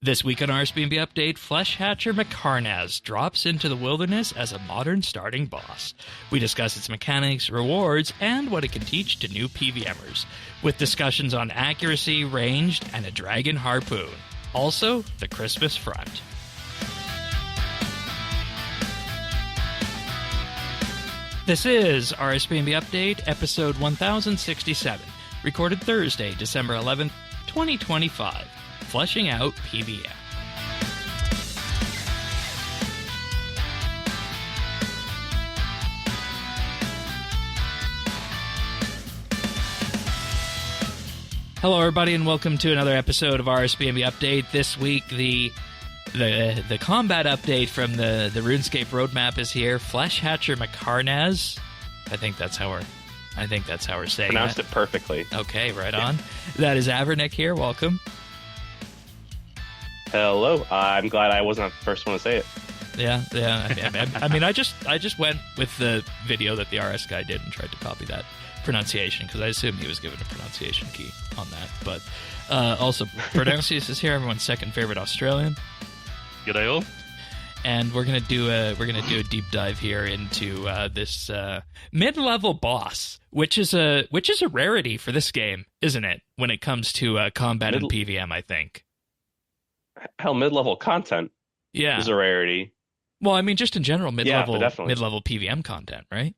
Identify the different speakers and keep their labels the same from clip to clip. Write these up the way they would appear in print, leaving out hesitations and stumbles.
Speaker 1: This week on RSBANDB Update, Flesh Hatcher Mhekarnahz drops into the wilderness as a modern starting boss. We discuss its mechanics, rewards, and what it can teach to new PvMers, with discussions on accuracy, ranged, and a dragon harpoon. Also, the Christmas front. This is RSBANDB Update, episode 1067, recorded Thursday, December 11th, 2025. Fleshing out PvM. Hello, everybody, and welcome to another episode of RSBANDB Update. This week, the combat update from the RuneScape roadmap is here. Flesh Hatcher Mhekarnahz. I think that's how we're saying
Speaker 2: Pronounced it perfectly.
Speaker 1: Okay, right on. That is Avernick here. Welcome.
Speaker 2: Hello. I'm glad I wasn't the first one to say it.
Speaker 1: Yeah. I mean, I just went with the video that the RS guy did and tried to copy that pronunciation because I assumed he was given a pronunciation key on that. But also, Pronuncius is here, everyone's second favorite Australian.
Speaker 3: G'day all.
Speaker 1: And we're gonna do a deep dive here into this mid-level boss, which is a rarity for this game, isn't it? When it comes to combat and PvM, I think.
Speaker 2: Hell, mid-level content is a rarity.
Speaker 1: Well, I mean, just in general, mid-level
Speaker 2: definitely.
Speaker 1: PvM content, right?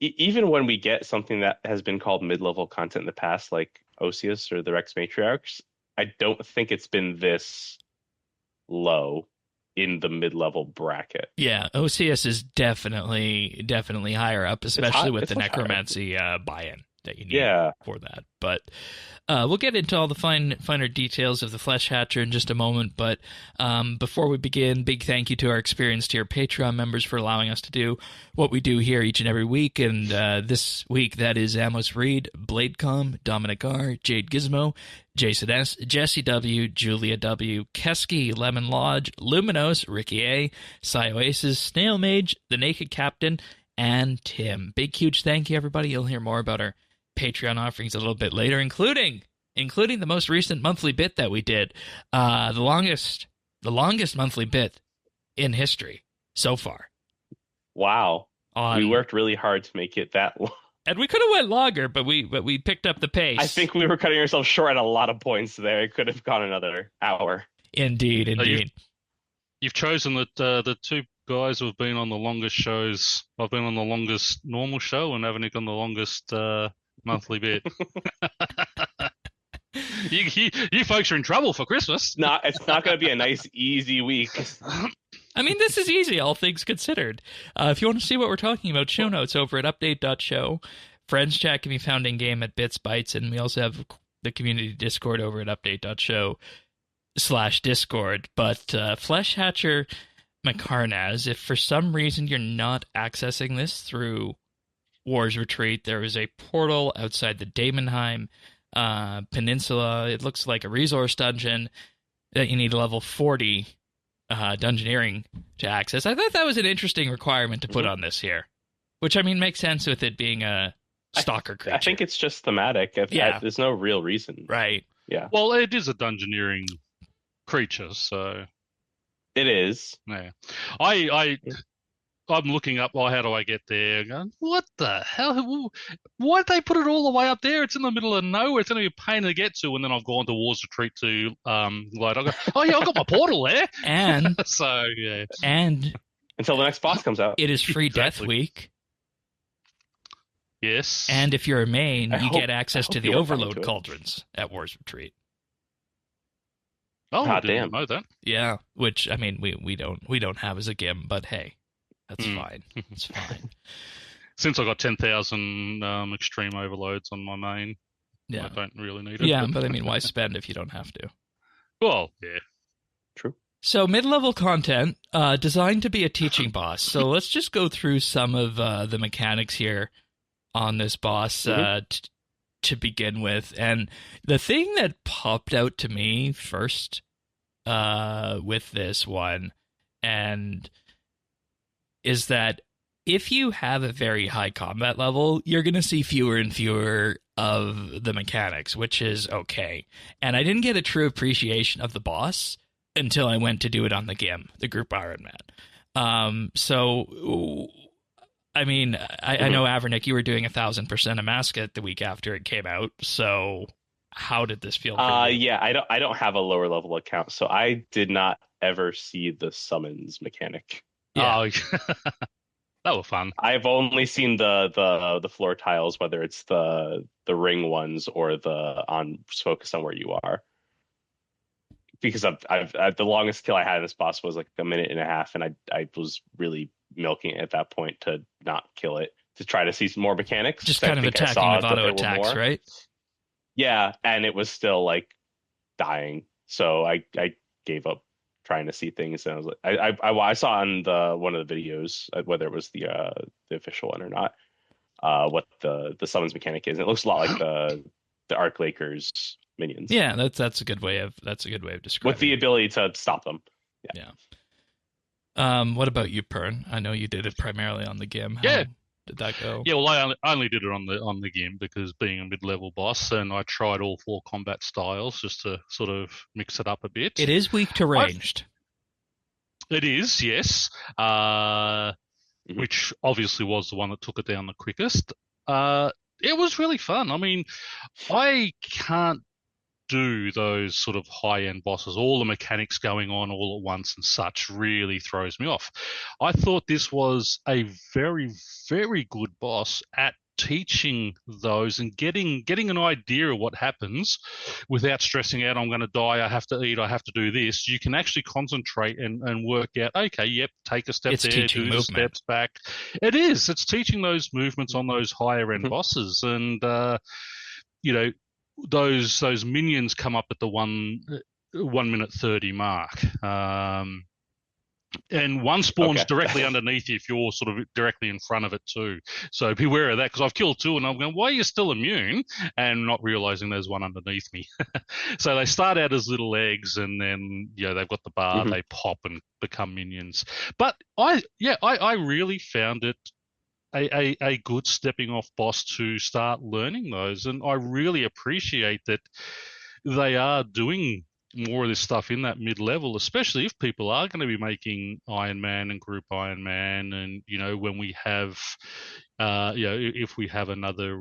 Speaker 2: Even when we get something that has been called mid-level content in the past, like Osius or the Rex Matriarchs, I don't think it's been this low in the mid-level bracket.
Speaker 1: Yeah, Osius is definitely higher up, especially with the necromancy buy-in that you need for that. But we'll get into all the finer details of the Flesh Hatcher in just a moment. But before we begin, big thank you to our experienced tier Patreon members for allowing us to do what we do here each and every week. And this week, that is Amos Reed, Bladecom, Dominic R, Jade Gizmo, Jason S, Jesse W, Julia W, Kesky, Lemon Lodge, Luminos, Ricky A, Cy Oasis, Snail Mage, The Naked Captain, and Tim. Big, huge thank you, everybody. You'll hear more about our Patreon offerings a little bit later, including the most recent monthly bit that we did, the longest monthly bit in history so far.
Speaker 2: Wow, we worked really hard to make it that long,
Speaker 1: and we could have went longer, but we picked up the pace.
Speaker 2: I think we were cutting ourselves short at a lot of points there. It could have gone another hour.
Speaker 1: Indeed.
Speaker 3: You've chosen that the two guys who have been on the longest shows. I've been on the longest normal show, and Avernick on the longest monthly bit. You folks are in trouble for Christmas.
Speaker 2: No, it's not going to be a nice, easy week.
Speaker 1: I mean, this is easy, all things considered. If you want to see what we're talking about, show notes over at update.show. Friends chat can be found in-game at BitsBytes, and we also have the community Discord over at update.show/Discord. But Flesh Hatcher Mhekarnahz, if for some reason you're not accessing this through War's Retreat, there is a portal outside the Daemonheim Peninsula. It looks like a resource dungeon that you need level 40 dungeoneering to access. I thought that was an interesting requirement to put on this here, which, I mean, makes sense with it being a Stalker creature.
Speaker 2: I think it's just thematic. There's no real reason.
Speaker 1: Right.
Speaker 2: Yeah.
Speaker 3: Well, it is a dungeoneering creature, so...
Speaker 2: It is.
Speaker 3: Yeah. I'm looking up, how do I get there? Going, what the hell? Why'd they put it all the way up there? It's in the middle of nowhere. It's going to be a pain to get to. And then I've gone to War's Retreat to load. I go, I've got my portal there.
Speaker 1: And
Speaker 3: so, yeah.
Speaker 1: And
Speaker 2: until the next boss comes out.
Speaker 1: It is free Death Week.
Speaker 3: Yes.
Speaker 1: And if you're a main, you get access to the Overload Cauldrons at War's Retreat.
Speaker 3: Oh, I
Speaker 2: damn.
Speaker 3: didn't know that.
Speaker 1: Yeah, which, I mean, we don't have as a GIM, but hey. That's fine. It's fine.
Speaker 3: Since I got 10,000 extreme overloads on my main, I don't really need it.
Speaker 1: Yeah, but I mean, why spend if you don't have to?
Speaker 3: Well, yeah.
Speaker 2: True.
Speaker 1: So mid-level content designed to be a teaching boss. So let's just go through some of the mechanics here on this boss to begin with. And the thing that popped out to me first with this one is that if you have a very high combat level, you're going to see fewer and fewer of the mechanics, which is okay. And I didn't get a true appreciation of the boss until I went to do it on the GIM, the Group Iron Man. So, I mean, I know, Avernick, you were doing 1,000% of Mascot the week after it came out. So how did this feel for you?
Speaker 2: Yeah, I don't have a lower level account, so I did not ever see the summons mechanic.
Speaker 3: Yeah. Oh, that was fun.
Speaker 2: I've only seen the floor tiles, whether it's the ring ones or the focus on where you are. Because I've the longest kill I had in this boss was like a minute and a half, and I was really milking it at that point to not kill it, to try to see some more mechanics.
Speaker 1: Just kind of attacking with auto attacks, right?
Speaker 2: Yeah, and it was still like dying, so I gave up trying to see things, and I was like, I saw on one of the videos, whether it was the official one or not, what the summons mechanic is. And it looks a lot like the Arc Lakers minions.
Speaker 1: Yeah, that's a good way of describing
Speaker 2: with the ability to stop them.
Speaker 1: Yeah. What about you, Pern? I know you did it primarily on the GIM. How did that go?
Speaker 3: Yeah, well, I only did it on the GIM because being a mid-level boss, and I tried all 4 combat styles just to sort of mix it up a bit.
Speaker 1: It is weak to ranged.
Speaker 3: It is, yes. Which obviously was the one that took it down the quickest. It was really fun. I mean, I can't do those sort of high-end bosses. All the mechanics going on all at once and such really throws me off. I thought this was a very, very good boss at teaching those and getting an idea of what happens without stressing out, I'm going to die, I have to eat, I have to do this. You can actually concentrate and work out, okay, yep, take a step there, do the steps back. It is. It's teaching those movements on those higher-end bosses. And, you know, those minions come up at the 1 minute 30 mark. And one spawns directly underneath you if you're sort of directly in front of it too. So beware of that, because I've killed 2 and I'm going, why are you still immune? And not realizing there's one underneath me. So they start out as little eggs, and then they've got the bar, they pop and become minions. But I really found it a good stepping off boss to start learning those, and I really appreciate that they are doing more of this stuff in that mid-level, especially if people are going to be making Iron Man and Group Iron Man, and when we have if we have another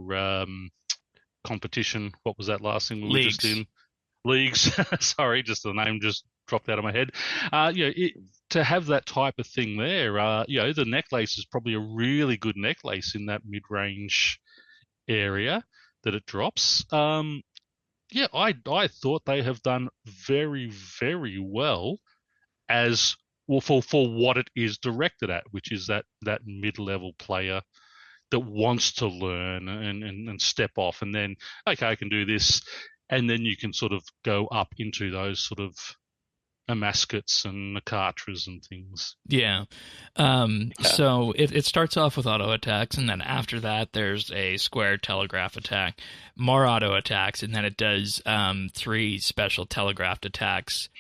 Speaker 3: competition. What was that last thing we were just in? Leagues. Sorry, just the name just dropped out of my head. To have that type of thing there, the necklace is probably a really good necklace in that mid-range area that it drops. I thought they have done very, very well as well for what it is directed at, which is that mid-level player that wants to learn and step off, and then, okay, I can do this, and then you can sort of go up into those sort of Mascots and Mhekarnahz and things.
Speaker 1: Yeah. So it starts off with auto attacks, and then after that there's a square telegraph attack, more auto attacks, and then it does 3 special telegraphed attacks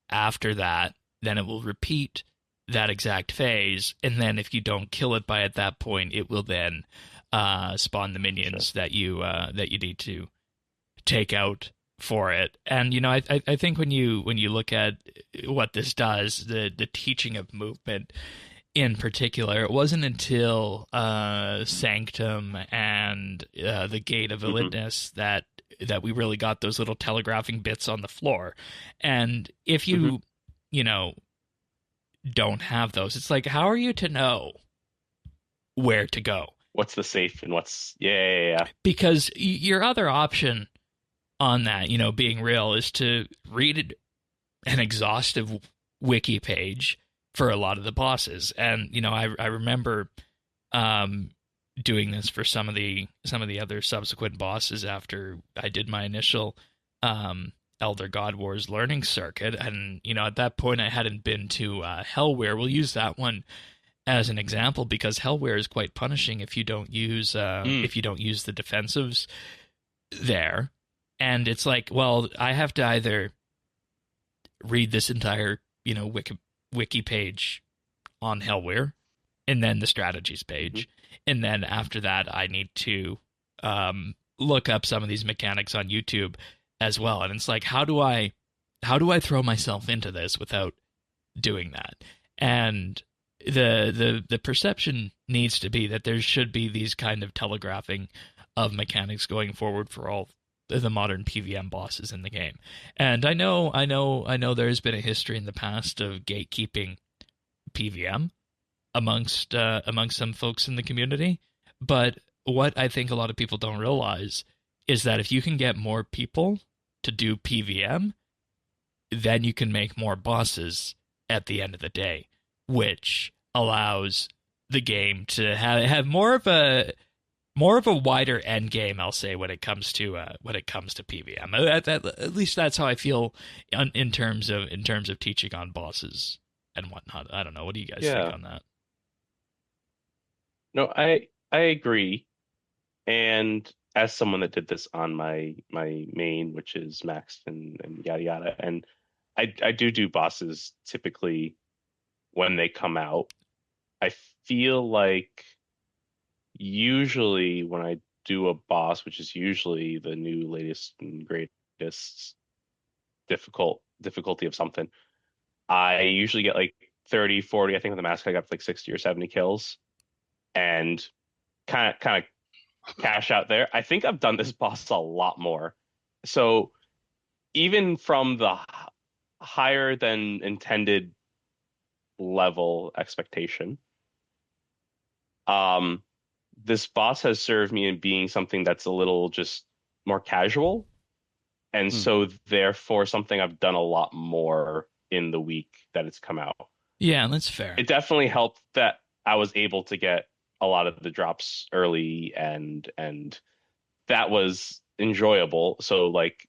Speaker 1: after that. Then it will repeat that exact phase, and then if you don't kill it by at that point, it will then spawn the minions that you need to take out for it. And I think when you look at what this does, the teaching of movement in particular, it wasn't until Sanctum and the Gate of Elitness that we really got those little telegraphing bits on the floor. And if you don't have those, it's like, how are you to know where to go?
Speaker 2: What's the safe and what's yeah.
Speaker 1: Because your other option on that, being real, is to read an exhaustive wiki page for a lot of the bosses. And I remember doing this for some of the other subsequent bosses after I did my initial Elder God Wars learning circuit. And at that point I hadn't been to Hellware. We'll use that one as an example because Hellware is quite punishing if you don't use the defensives there. And it's like, well, I have to either read this entire, wiki page on Hellware, and then the strategies page, and then after that, I need to look up some of these mechanics on YouTube as well, and it's like, how do I throw myself into this without doing that? And the perception needs to be that there should be these kind of telegraphing of mechanics going forward for all the modern PvM bosses in the game. And I know there's been a history in the past of gatekeeping PvM amongst some folks in the community, but what I think a lot of people don't realize is that if you can get more people to do PvM, then you can make more bosses at the end of the day, which allows the game to have more of a wider end game, I'll say, when it comes to PvM. At least that's how I feel in terms of teaching on bosses and whatnot. I don't know. What do you guys think on that?
Speaker 2: No, I agree. And as someone that did this on my main, which is maxed and yada yada, and I do bosses typically when they come out. I feel like usually when I do a boss, which is usually the new latest and greatest difficulty of something, I usually get like 30, 40. I think with the mask I got like 60 or 70 kills and kind of cash out there. I think I've done this boss a lot more. So even from the higher than intended level expectation, this boss has served me in being something that's a little just more casual, and so therefore something I've done a lot more in the week that it's come out.
Speaker 1: Yeah, that's fair.
Speaker 2: It definitely helped that I was able to get a lot of the drops early, and that was enjoyable. So like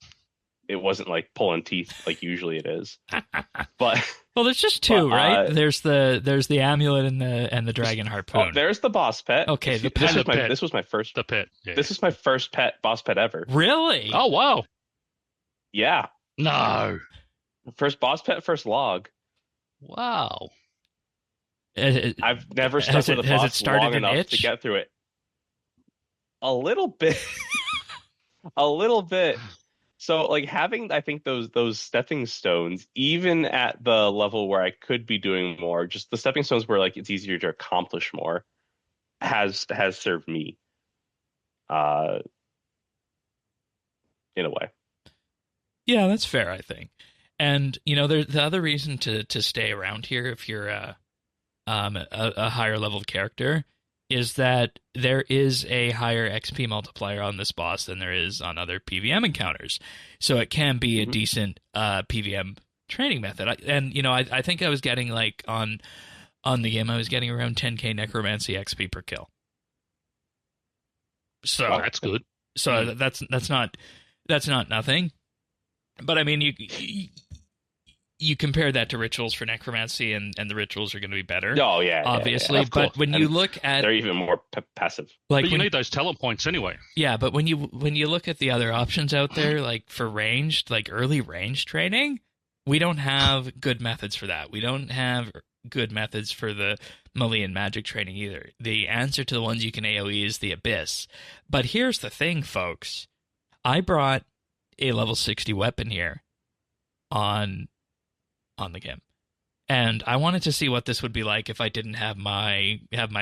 Speaker 2: it wasn't like pulling teeth like usually it is. But
Speaker 1: well, there's just two, right? There's the amulet and the dragon harpoon.
Speaker 2: Oh, there's the boss pet.
Speaker 1: Okay,
Speaker 2: this was my first
Speaker 3: the pet. Yeah.
Speaker 2: This is my first boss pet ever.
Speaker 1: Really?
Speaker 3: Oh wow.
Speaker 2: Yeah.
Speaker 3: No.
Speaker 2: First boss pet, first log.
Speaker 3: Wow.
Speaker 2: I've never stuck with a boss long enough to get through it. A little bit. A little bit. So like having, I think those stepping stones, even at the level where I could be doing more, just the stepping stones where like it's easier to accomplish more, has served me, in a way.
Speaker 1: Yeah, that's fair, I think. And you know, the other reason to stay around here if you're a higher level character is that there is a higher XP multiplier on this boss than there is on other PvM encounters. So it can be a decent PvM training method. And, you know, I think I was getting, like, on the game, I was getting around 10k Necromancy XP per kill. So
Speaker 3: that's good.
Speaker 1: So that's not nothing. But, I mean, you compare that to rituals for necromancy, and the rituals are going to be better.
Speaker 2: Oh yeah,
Speaker 1: obviously.
Speaker 2: Yeah,
Speaker 1: but when you look at,
Speaker 2: they're even more passive.
Speaker 3: Like but you need those talent points anyway.
Speaker 1: Yeah, but when you look at the other options out there, like for ranged, like early range training, we don't have good methods for that. We don't have good methods for the melee and magic training either. The answer to the ones you can AoE is the Abyss. But here's the thing, folks. I brought a level 60 weapon here on the game, and I wanted to see what this would be like if I didn't have my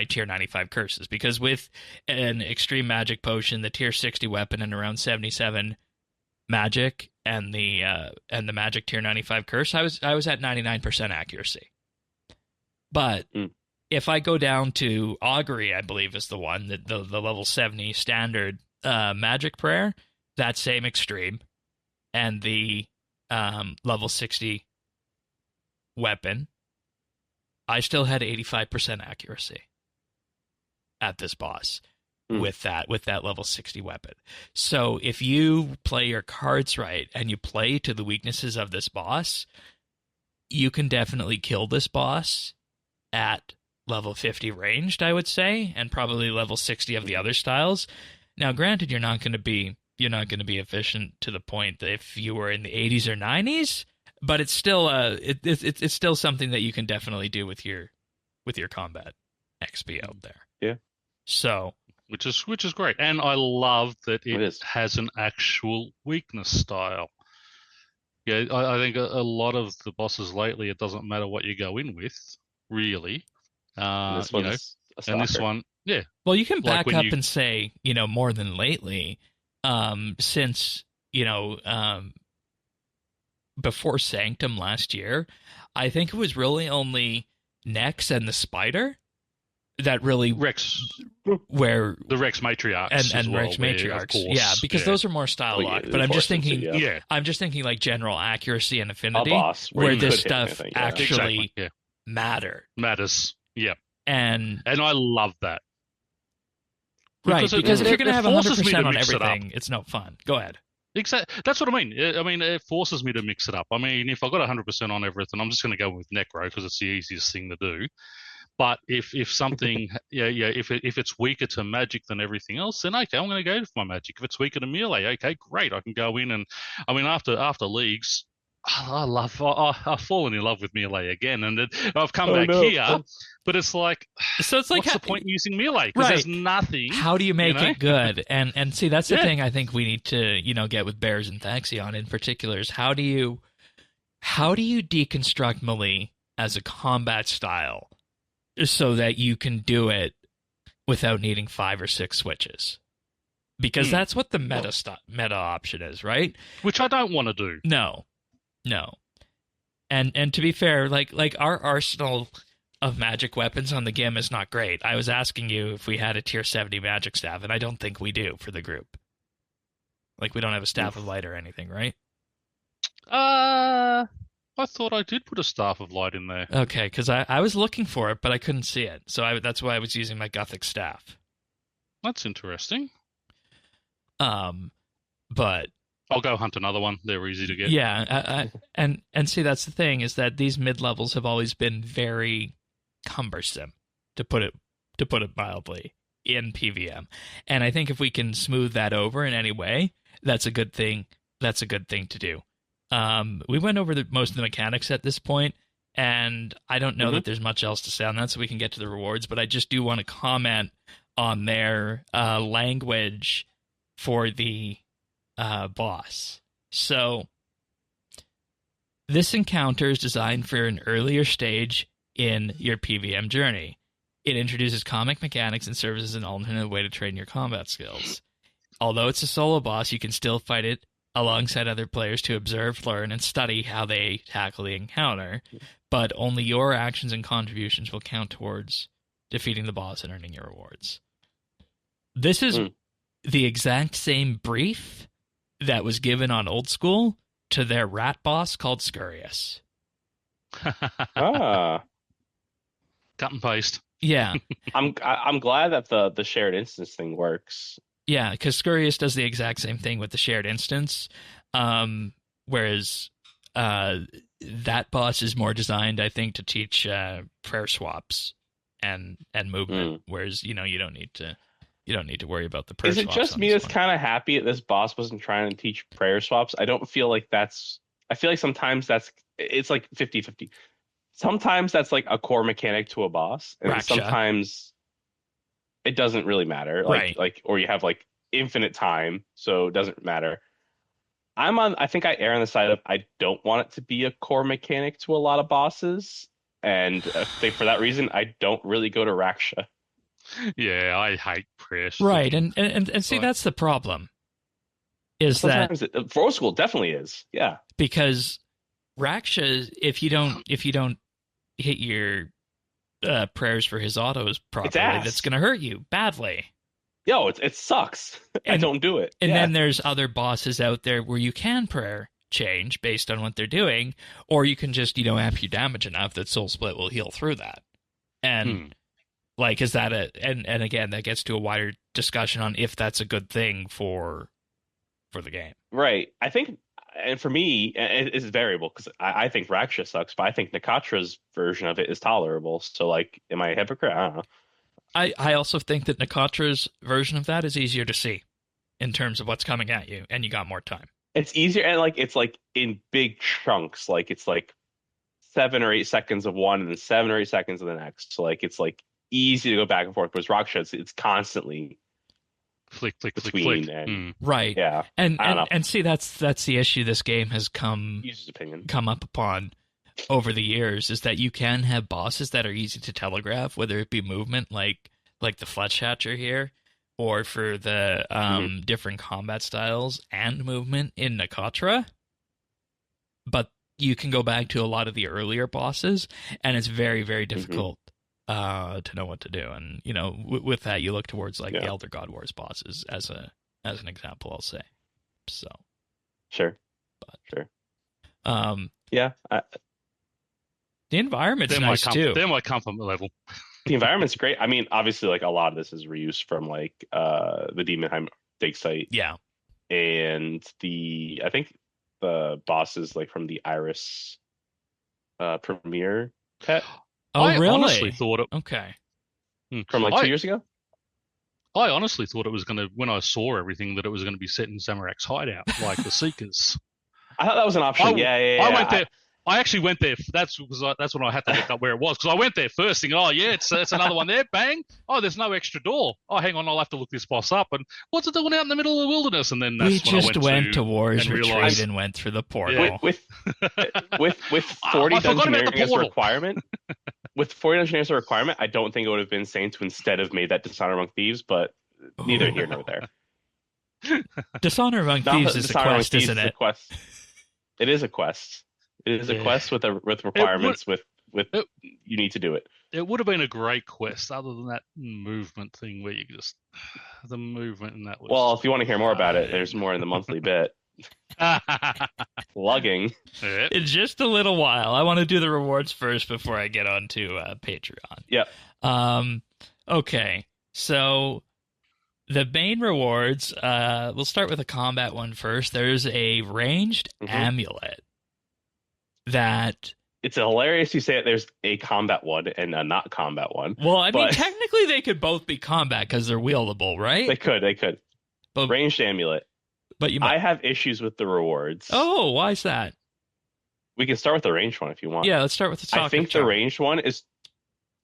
Speaker 1: tier 95 curses, because with an extreme magic potion, the tier 60 weapon, and around 77 magic, and the magic tier 95 curse, I was at 99% accuracy. But if I go down to augury, I believe is the one, the level 70 standard magic prayer, that same extreme, and the level 60 weapon, I still had 85% accuracy at this boss with that level 60 weapon. So if you play your cards right and you play to the weaknesses of this boss, you can definitely kill this boss at level 50 ranged, I would say, and probably level 60 of the other styles. Now, granted, you're not going to be efficient to the point that if you were in the 80s or 90s. But it's still it's still something that you can definitely do with your combat XP out there.
Speaker 2: Yeah.
Speaker 1: So
Speaker 3: which is great. And I love that
Speaker 2: It
Speaker 3: it
Speaker 2: is.
Speaker 3: has an actual weakness style. Yeah, I think a lot of the bosses lately, it doesn't matter what you go in with, really.
Speaker 2: And this
Speaker 3: You know,
Speaker 2: one's a
Speaker 3: and this
Speaker 2: stalker.
Speaker 3: one, yeah,
Speaker 1: Well, you can
Speaker 3: like
Speaker 1: back
Speaker 3: when
Speaker 1: up
Speaker 3: you
Speaker 1: and say, more than lately, since, before Sanctum last year, I think it was really only Nex and the Spider that really
Speaker 3: Rex,
Speaker 1: where
Speaker 3: the Rex Matriarchs
Speaker 1: and
Speaker 3: as well,
Speaker 1: Rex
Speaker 3: where,
Speaker 1: Matriarchs,
Speaker 3: of course,
Speaker 1: because those are more style
Speaker 2: Oh, yeah,
Speaker 1: locked. But I'm just thinking,
Speaker 3: yeah,
Speaker 1: I'm just thinking like general accuracy and affinity,
Speaker 2: boss where
Speaker 1: where
Speaker 2: you
Speaker 1: this
Speaker 2: could hit
Speaker 1: stuff
Speaker 2: anything, yeah.
Speaker 1: actually
Speaker 3: exactly, yeah,
Speaker 1: matter.
Speaker 3: matters, yeah,
Speaker 1: And
Speaker 3: I love that.
Speaker 1: right, because if you're going to have
Speaker 3: forces me
Speaker 1: 100%
Speaker 3: to
Speaker 1: on
Speaker 3: mix it up.
Speaker 1: everything, it's no fun. Go ahead.
Speaker 3: Exactly. That's what I mean. I mean, it forces me to mix it up. I mean, if I got 100% on everything, I'm just going to go with Necro because it's the easiest thing to do. But if something, if it's weaker to magic than everything else, then okay, I'm going to go for my magic. If it's weaker to melee, okay, great, I can go in and, I mean, after leagues, I've fallen in love with melee again, and I've come back here, but it's like,
Speaker 1: so it's like,
Speaker 3: what's the point in using melee? Because there's nothing.
Speaker 1: How do you make it good? And see, that's the thing I think we need to get with Bears and Thaxion in particular is how do you deconstruct melee as a combat style so that you can do it without needing 5 or 6 switches? Because that's what the meta option is, right?
Speaker 3: Which I don't want to do.
Speaker 1: No. And to be fair, like our arsenal of magic weapons on the GIM is not great. I was asking you if we had a tier 70 magic staff, and I don't think we do for the group. Like, we don't have a staff of light or anything, right?
Speaker 3: I thought I did put a staff of light in there.
Speaker 1: Okay, because I was looking for it, but I couldn't see it. So that's why I was using my Gothic staff.
Speaker 3: That's interesting.
Speaker 1: But
Speaker 3: I'll go hunt another one. They're easy to get.
Speaker 1: Yeah, and see, that's the thing, is that these mid-levels have always been very cumbersome, to put it mildly, in PvM. And I think if we can smooth that over in any way, that's a good thing. That's a good thing to do. We went over most of the mechanics at this point, and I don't know that there's much else to say on that, so we can get to the rewards, but I just do want to comment on their language for the boss. So, this encounter is designed for an earlier stage in your PvM journey. It introduces comic mechanics and serves as an alternate way to train your combat skills. Although it's a solo boss, you can still fight it alongside other players to observe, learn, and study how they tackle the encounter, but only your actions and contributions will count towards defeating the boss and earning your rewards. This is the exact same brief that was given on Old School to their rat boss called Scurious.
Speaker 2: Ah.
Speaker 3: Cut and paste.
Speaker 1: Yeah.
Speaker 2: I'm glad that the shared instance thing works.
Speaker 1: Yeah, because Scurious does the exact same thing with the shared instance, whereas that boss is more designed, I think, to teach prayer swaps and movement, whereas you don't need to worry about the prayer swaps.
Speaker 2: Is it just me that's kind of happy that this boss wasn't trying to teach prayer swaps? I don't feel like that's... I feel like sometimes it's like 50-50. Sometimes that's like a core mechanic to a boss, and sometimes it doesn't really matter. Like, or you have like infinite time, so it doesn't matter. I think I err on the side of I don't want it to be a core mechanic to a lot of bosses, and I think for that reason I don't really go to Raksha.
Speaker 3: Yeah, I hate prayer.
Speaker 1: Right, and see, that's the problem. Is
Speaker 2: sometimes
Speaker 1: that
Speaker 2: for Old School definitely is, yeah.
Speaker 1: Because Raksha, if you don't hit your prayers for his autos properly, that's going to hurt you badly.
Speaker 2: Yo, it sucks. I don't do it.
Speaker 1: And then there's other bosses out there where you can prayer change based on what they're doing, or you can just amp your damage enough that Soul Split will heal through that. And like, is that and again, that gets to a wider discussion on if that's a good thing for the game. Right.
Speaker 2: I think, and for me, it's variable because I think Raksha sucks, but I think Nakatra's version of it is tolerable. So, like, am I a hypocrite? I don't know.
Speaker 1: I also think that Nakatra's version of that is easier to see in terms of what's coming at you, and you got more time.
Speaker 2: It's easier, and like it's like in big chunks. Like it's like 7 or 8 seconds of one, and then 7 or 8 seconds of the next. So like it's like easy to go back and forth. Whereas Raksha, it's constantly
Speaker 3: flick,
Speaker 2: between
Speaker 3: flick.
Speaker 2: and
Speaker 1: right.
Speaker 2: Yeah,
Speaker 1: and see that's the issue this game has come up upon over the years, is that you can have bosses that are easy to telegraph, whether it be movement like the Fletch Hatcher here, or for the different combat styles and movement in Nakatra. But you can go back to a lot of the earlier bosses, and it's very, very difficult to know what to do. And with that, you look towards the Elder God Wars bosses as an example, I'll say. So
Speaker 2: sure. Yeah.
Speaker 1: The environment's nice too.
Speaker 3: They're my comfort level.
Speaker 2: The environment's great. I mean, obviously, a lot of this is reuse from the Demonheim dig site.
Speaker 1: Yeah.
Speaker 2: And I think the bosses from the Iris premiere pet.
Speaker 1: Oh,
Speaker 3: I
Speaker 1: really?
Speaker 3: honestly thought it.
Speaker 1: Okay.
Speaker 2: From 2 years ago.
Speaker 3: I honestly thought it was going to, when I saw everything, that it was going to be set in Zamorak's hideout, like the Seekers.
Speaker 2: I thought that was an option. I
Speaker 3: went there. I actually went there. That's when I had to look up where it was, because I went there first thinking, oh yeah, it's another one there. Bang! Oh, there's no extra door. Oh, hang on, I'll have to look this boss up. And what's it doing out in the middle of the wilderness? And then that's
Speaker 1: we just went to War's Retreat and went through the portal.
Speaker 2: With 40 dungeoneering as a requirement. With 40 dungeoneering as a requirement, I don't think it would have been sane to instead have made that Dishonor Among Thieves, but neither here nor there.
Speaker 1: Dishonor Among Thieves is a quest, isn't it?
Speaker 2: It is a quest. It is a quest with requirements. You need to do it.
Speaker 3: It would have been a great quest, other than that movement thing where you just the movement and that was.
Speaker 2: Well, if you want to hear more about it, there's more in the monthly bit. Lugging.
Speaker 1: In just a little while. I want to do the rewards first before I get on to Patreon.
Speaker 2: Yep.
Speaker 1: Okay. So the main rewards, we'll start with a combat one first. There's a ranged amulet that...
Speaker 2: It's hilarious you say it. There's a combat one and a not combat one.
Speaker 1: Well, I mean, technically they could both be combat because they're wieldable, right?
Speaker 2: They could. But ranged amulet.
Speaker 1: But
Speaker 2: I have issues with the rewards.
Speaker 1: Oh, why is that?
Speaker 2: We can start with the ranged one if you want.
Speaker 1: Yeah, let's start with the Stalker.
Speaker 2: I think the ranged one is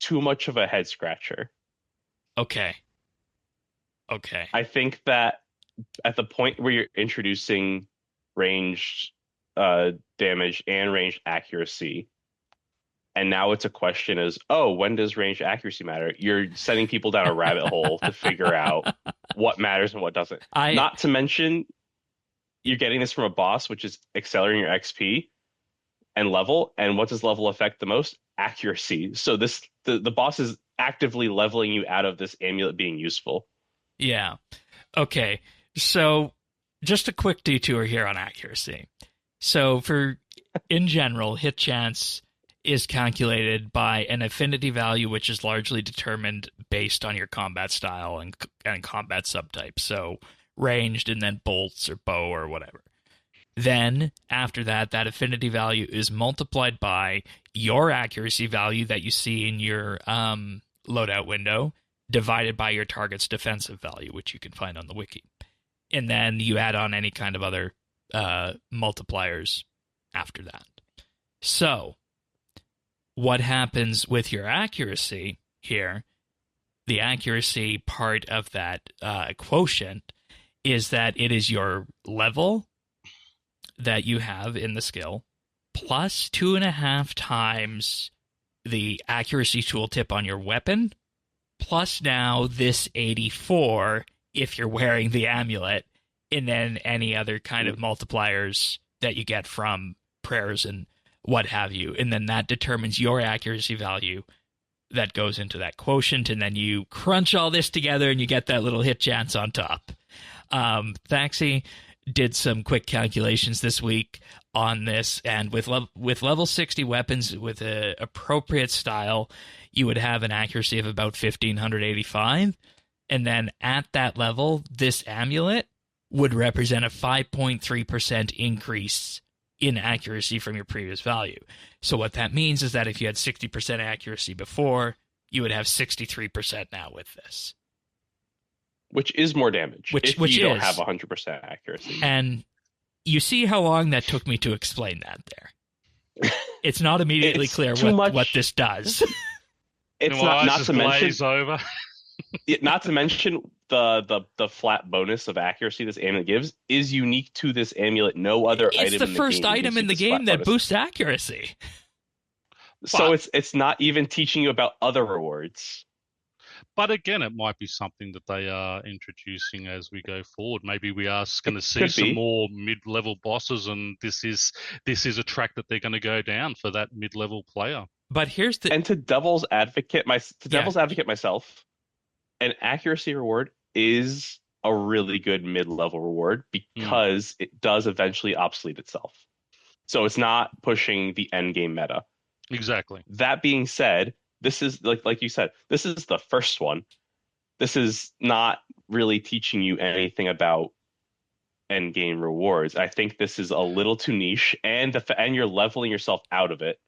Speaker 2: too much of a head scratcher.
Speaker 1: Okay.
Speaker 2: I think that at the point where you're introducing ranged damage and ranged accuracy, and now it's a question is, when does ranged accuracy matter? You're sending people down a rabbit hole to figure out what matters and what doesn't. Not to mention, you're getting this from a boss, which is accelerating your XP and level. And what does level affect the most? Accuracy. So the boss is actively leveling you out of this amulet being useful.
Speaker 1: Yeah. Okay. So just a quick detour here on accuracy. So in general, hit chance is calculated by an affinity value, which is largely determined based on your combat style and combat subtype. So ranged and then bolts or bow or whatever. Then after that affinity value is multiplied by your accuracy value that you see in your loadout window, divided by your target's defensive value, which you can find on the wiki. And then you add on any kind of other multipliers after that. So what happens with your accuracy here, the accuracy part of that quotient, is that it is your level that you have in the skill plus 2.5 times the accuracy tooltip on your weapon, plus now this 84 if you're wearing the amulet, and then any other kind of multipliers that you get from prayers and what have you. And then that determines your accuracy value that goes into that quotient, and then you crunch all this together and you get that little hit chance on top. Thaxi did some quick calculations this week on this, and with level 60 weapons with an appropriate style, you would have an accuracy of about 1585, and then at that level, this amulet would represent a 5.3% increase in accuracy from your previous value. So what that means is that if you had 60% accuracy before, you would have 63% now with this.
Speaker 2: Which is more damage
Speaker 1: which
Speaker 2: you don't have 100% accuracy.
Speaker 1: And you see how long that took me to explain that there. It's not immediately clear what this does.
Speaker 2: It's not to mention... Not to mention, the flat bonus of accuracy this amulet gives is unique to this amulet. No other item in the game.
Speaker 1: It's the first item in the game that boosts accuracy.
Speaker 2: So it's not even teaching you about other rewards.
Speaker 3: But again, it might be something that they are introducing as we go forward. Maybe we are going to see some more mid-level bosses, and this is a track that they're going to go down for that mid-level player.
Speaker 1: But here's the
Speaker 2: to devil's advocate myself, an accuracy reward is a really good mid-level reward because it does eventually obsolete itself. So it's not pushing the end game meta.
Speaker 3: Exactly.
Speaker 2: That being said, this is like you said, this is the first one. This is not really teaching you anything about end game rewards. I think this is a little too niche, and you're leveling yourself out of it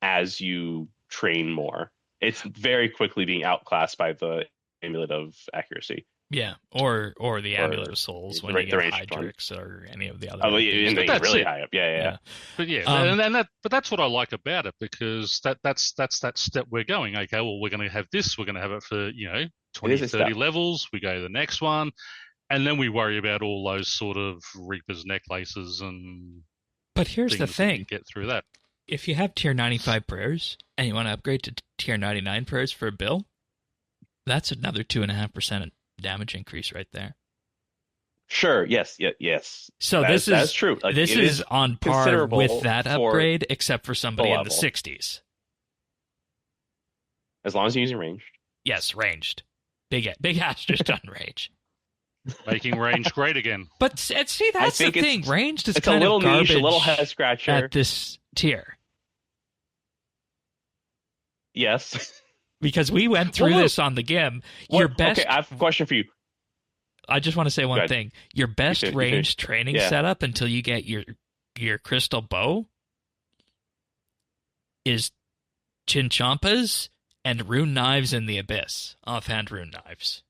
Speaker 2: as you train more. It's very quickly being outclassed by the Amulet of Accuracy.
Speaker 1: Yeah, or the Amulet of Souls when you get Hydrix or any of the other.
Speaker 2: Oh, yeah, really high up. Yeah.
Speaker 3: But that's what I like about it, because that's that step we're going. Okay, well, we're going to have this. We're going to have it for 20, 30 levels. We go to the next one, and then we worry about all those sort of Reaper's necklaces and.
Speaker 1: But here's the thing:
Speaker 3: get through that.
Speaker 1: If you have tier 95 prayers and you want to upgrade to tier 99 prayers for a bill, that's another 2.5% damage increase right there.
Speaker 2: Sure. Yes.
Speaker 1: So that's true. Like, this is on par with that upgrade, except for somebody in the 60s.
Speaker 2: As long as you're using ranged.
Speaker 1: Yes, ranged. Big asterisk on range.
Speaker 3: Making range great again.
Speaker 1: But see, that's the thing. Ranged is kind
Speaker 2: of garbage. It's a little niche, a little head scratcher
Speaker 1: at this tier.
Speaker 2: Yes.
Speaker 1: Because we went through this on the GIM. Your best.
Speaker 2: Okay, I have a question for you.
Speaker 1: I just want to say one thing. Your best range training setup until you get your crystal bow is Chinchompas and rune knives in the abyss. Offhand rune knives.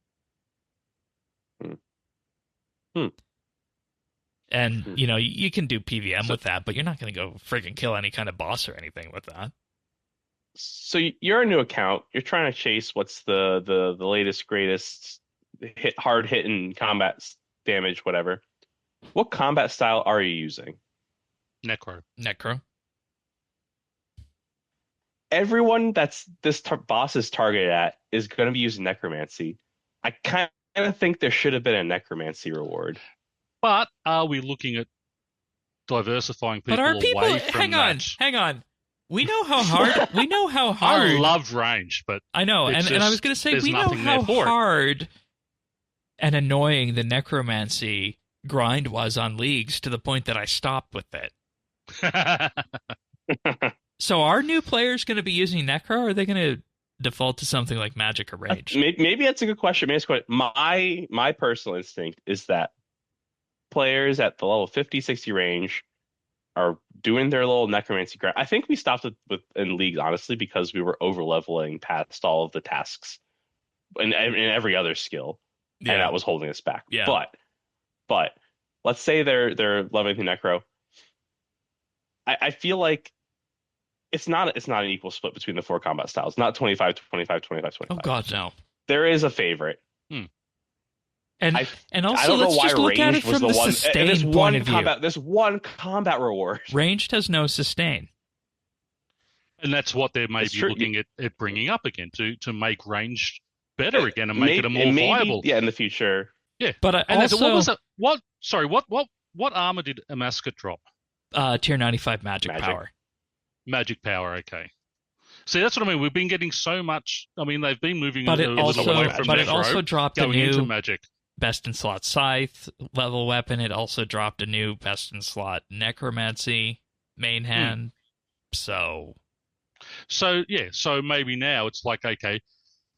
Speaker 1: And, you can do PvM with that, but you're not going to go friggin' kill any kind of boss or anything with that.
Speaker 2: So you're a new account. You're trying to chase what's the latest, greatest hard hitting combat damage, whatever. What combat style are you using?
Speaker 3: Necro.
Speaker 2: Everyone that's this boss is targeted at is going to be using necromancy. I kind of think there should have been a necromancy reward.
Speaker 3: But are we looking at diversifying people away from that?
Speaker 1: Hang on. We know how hard.
Speaker 3: I love range, but
Speaker 1: I know, and I was going to say we know how hard and annoying the necromancy grind was on leagues to the point that I stopped with it. So are new players going to be using necro, or are they going to default to something like magic or rage?
Speaker 2: Maybe that's a good question. My personal instinct is that players at the level 50, 60 range are doing their little necromancy grind. I think we stopped in leagues, honestly, because we were over-leveling past all of the tasks and every other skill, and that was holding us back.
Speaker 1: Yeah.
Speaker 2: But let's say they're leveling through necro. I feel like it's not an equal split between the four combat styles. Not 25, 25, 25, 25.
Speaker 1: Oh God, no.
Speaker 2: There is a favorite.
Speaker 1: And also, let's just look at it from the sustain point of view.
Speaker 2: There's one combat reward.
Speaker 1: Ranged has no sustain.
Speaker 3: And that's what they may be looking at bringing up again, to make ranged better again and make it a more viable.
Speaker 2: Yeah, in the future.
Speaker 3: Yeah.
Speaker 1: But
Speaker 3: what armor did Mhekarnahz drop?
Speaker 1: Tier 95 magic power.
Speaker 3: Magic power, okay. See, that's what I mean. We've been getting so much. I mean, they've been moving
Speaker 1: away
Speaker 3: from
Speaker 1: it also dropped a new
Speaker 3: into magic.
Speaker 1: Best in slot scythe level weapon. It also dropped a new best in slot necromancy main hand. So maybe now it's like, okay,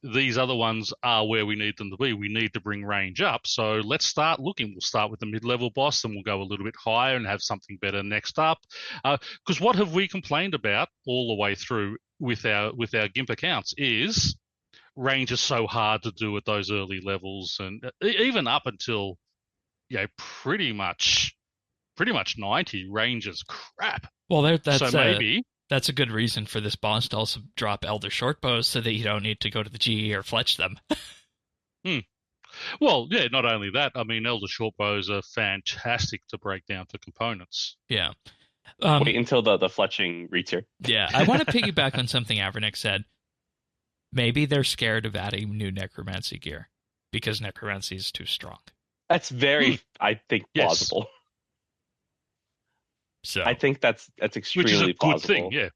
Speaker 1: these other ones are where we need them to be. We need to bring range up. So let's start looking. We'll start with the mid-level boss, and we'll go a little bit higher and have something better next up. Because what have we complained about all the way through with our GIMP accounts is range is so hard to do at those early levels, and even up until pretty much 90, range is crap. Well, that's a good reason for this boss to also drop Elder Shortbows so that you don't need to go to the GE or fletch them.
Speaker 3: Well, yeah, not only that, I mean, Elder Shortbows are fantastic to break down for components.
Speaker 1: Yeah.
Speaker 2: Wait until the fletching reads
Speaker 1: Yeah, I want to piggyback on something Avernick said. Maybe they're scared of adding new necromancy gear because necromancy is too strong.
Speaker 2: That's very, I think, plausible.
Speaker 1: So
Speaker 2: I think that's extremely
Speaker 3: which is a
Speaker 2: plausible.
Speaker 3: good thing, yeah.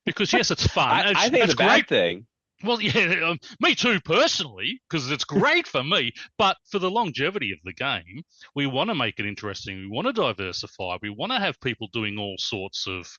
Speaker 3: Because yes, it's fun.
Speaker 2: I think it's a bad thing.
Speaker 3: Well, yeah, me too personally, because it's great for me. But for the longevity of the game, we want to make it interesting. We want to diversify. We want to have people doing all sorts of,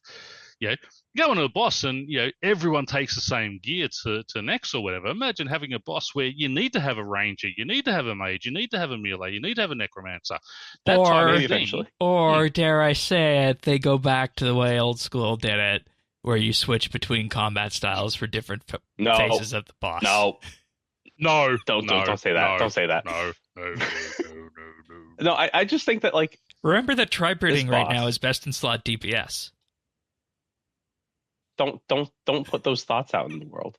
Speaker 3: going to a boss and everyone takes the same gear to next or whatever. Imagine having a boss where you need to have a ranger, you need to have a mage, you need to have a melee, you need to have a necromancer. That type of thing.
Speaker 1: Or dare I say it, they go back to the way old school did it, where you switch between combat styles for different phases of the boss.
Speaker 2: No. Don't say that.
Speaker 3: No,
Speaker 2: don't say that.
Speaker 3: No.
Speaker 2: No, I just think that, like...
Speaker 1: Remember that tri-breeding right now is best in slot DPS.
Speaker 2: Don't put those thoughts out in the world.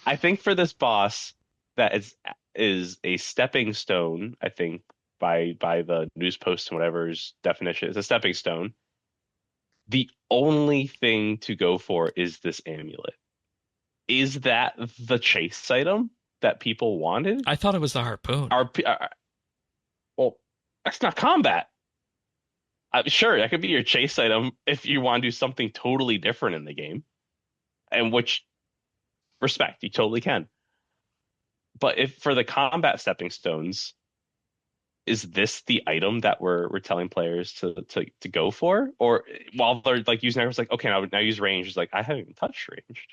Speaker 2: I think for this boss, that is a stepping stone, I think, by the news post and whatever's definition. It's a stepping stone. The only thing to go for is this amulet. Is that the chase item that people wanted?
Speaker 1: I thought it was the harpoon.
Speaker 2: Well, that's not combat. Sure, that could be your chase item if you want to do something totally different in the game. And which, respect, you totally can. But if for the combat stepping stones, is this the item that we're telling players to go for? Or while they're like using it, it's like, okay, now use range. It's like, I haven't even touched range.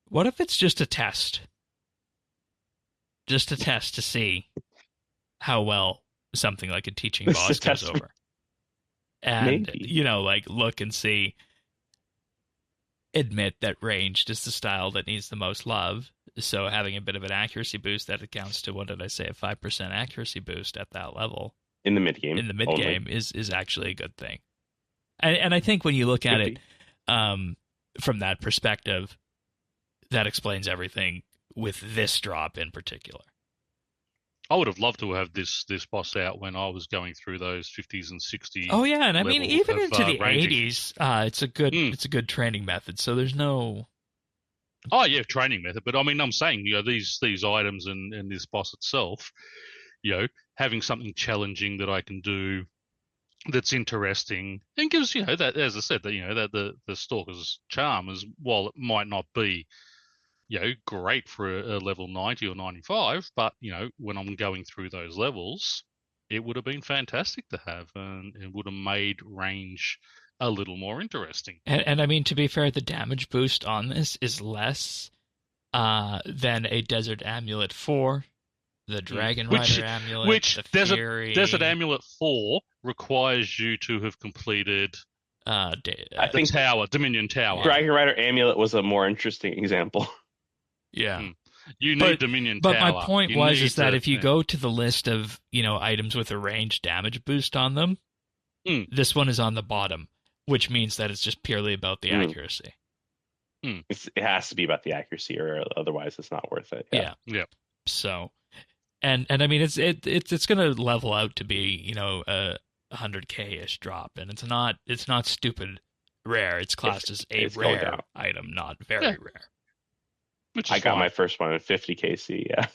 Speaker 1: What if it's just a test? Just a test to see how well something like a teaching boss goes over. And,
Speaker 2: maybe.
Speaker 1: Look and see. Admit that ranged is the style that needs the most love. So having a bit of an accuracy boost, that accounts to, what did I say, a 5% accuracy boost at that level.
Speaker 2: In the mid-game.
Speaker 1: In the mid-game is actually a good thing. And I think when you look at it from that perspective, that explains everything with this drop in particular.
Speaker 3: I would have loved to have this boss out when I was going through those 50s and 60s.
Speaker 1: Oh yeah, and I mean even into the
Speaker 3: ranging.
Speaker 1: 80s, it's a good training method. So there's no.
Speaker 3: Oh yeah, training method. But I mean, I'm saying these items and this boss itself, having something challenging that I can do, that's interesting and gives that, as I said, that the Stalker's charm is, while it might not be great for a level 90 or 95, but when I'm going through those levels, it would have been fantastic to have, and it would have made range a little more interesting.
Speaker 1: And I mean, to be fair, the damage boost on this is less than a Desert Amulet 4, the Dragon Rider Amulet,
Speaker 3: which
Speaker 1: the Fury.
Speaker 3: Desert Amulet 4 requires you to have completed
Speaker 2: I think
Speaker 3: Dominion Tower.
Speaker 2: Dragon Rider Amulet was a more interesting example.
Speaker 1: Yeah.
Speaker 3: You need Dominion Tower.
Speaker 1: But my point is that if you go to the list of, items with a range damage boost on them, this one is on the bottom, which means that it's just purely about the accuracy.
Speaker 2: It has to be about the accuracy, or otherwise it's not worth it.
Speaker 1: Yeah. So, and I mean, it's going to level out to be, a 100K-ish drop, and it's not stupid rare. It's classed as a rare item, not very rare.
Speaker 2: I got my first one at 50 KC. Yeah.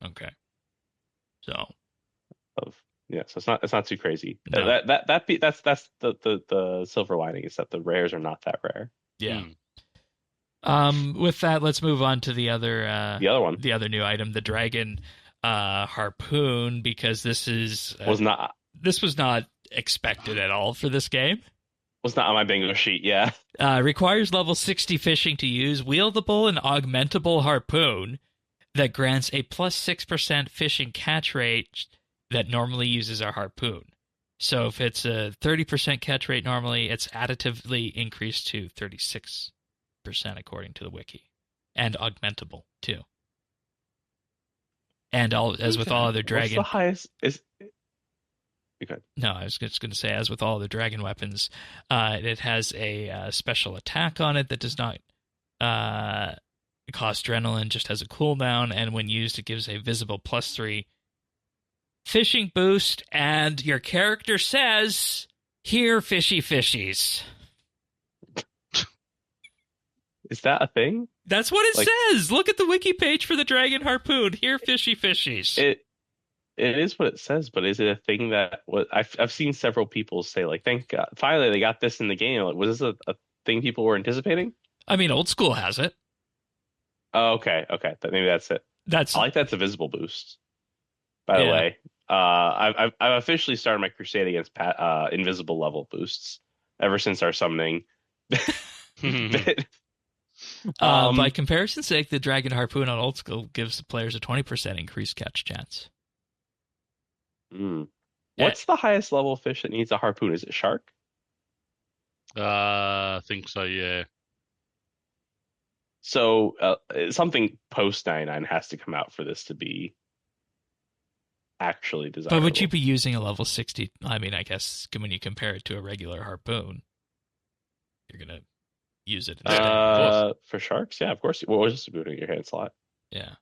Speaker 1: Okay. So.
Speaker 2: So it's not too crazy.
Speaker 1: No.
Speaker 2: That's the silver lining, is that the rares are not that rare.
Speaker 1: Yeah. With that, let's move on to the other one, the other new item, the Dragon Harpoon, because this was not expected at all for this game.
Speaker 2: Was not on my bingo sheet, yeah.
Speaker 1: Requires level 60 fishing to use. Wieldable and augmentable harpoon that grants a plus 6% fishing catch rate that normally uses a harpoon. So if it's a 30% catch rate normally, it's additively increased to 36% according to the wiki. And augmentable, too. And as with all other dragon...
Speaker 2: What's the highest...
Speaker 1: No, I was just going to say, as with all the dragon weapons, it has a special attack on it that does not cost adrenaline, just has a cooldown, and when used, it gives a visible +3 fishing boost, and your character says, "Here, fishy fishies."
Speaker 2: Is that a thing?
Speaker 1: That's what it says. Look at the wiki page for the Dragon Harpoon. Here, fishy fishies.
Speaker 2: It is what it says, but is it a thing that I've seen several people say, like, thank God, finally they got this in the game. Like, was this a thing people were anticipating?
Speaker 1: I mean, old school has it.
Speaker 2: Oh, okay. Maybe that's it. I like that's a visible boost. By the way, I've officially started my crusade against invisible level boosts ever since our summoning.
Speaker 1: By comparison's sake, the Dragon Harpoon on old school gives the players a 20% increased catch chance.
Speaker 2: What's the highest level fish that needs a harpoon? Is it shark?
Speaker 3: I think so, yeah.
Speaker 2: So something post 99 has to come out for this to be actually desirable.
Speaker 1: But would you be using a level 60? I mean, I guess when you compare it to a regular harpoon, you're going to use it instead.
Speaker 2: For sharks? Yeah, of course. What was just booting your hand slot?
Speaker 1: Yeah.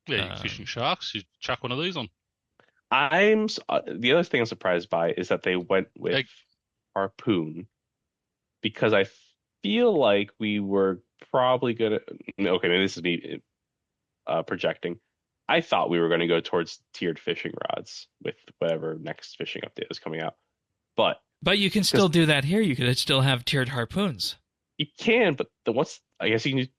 Speaker 3: Yeah, you're fishing sharks. You chuck one of these on.
Speaker 2: The other thing I'm surprised by is that they went with harpoon, because I feel like we were probably good at. Okay, maybe this is me projecting. I thought we were going to go towards tiered fishing rods with whatever next fishing update is coming out, but
Speaker 1: you can still do that here. You could still have tiered harpoons.
Speaker 2: You can, but I guess you can do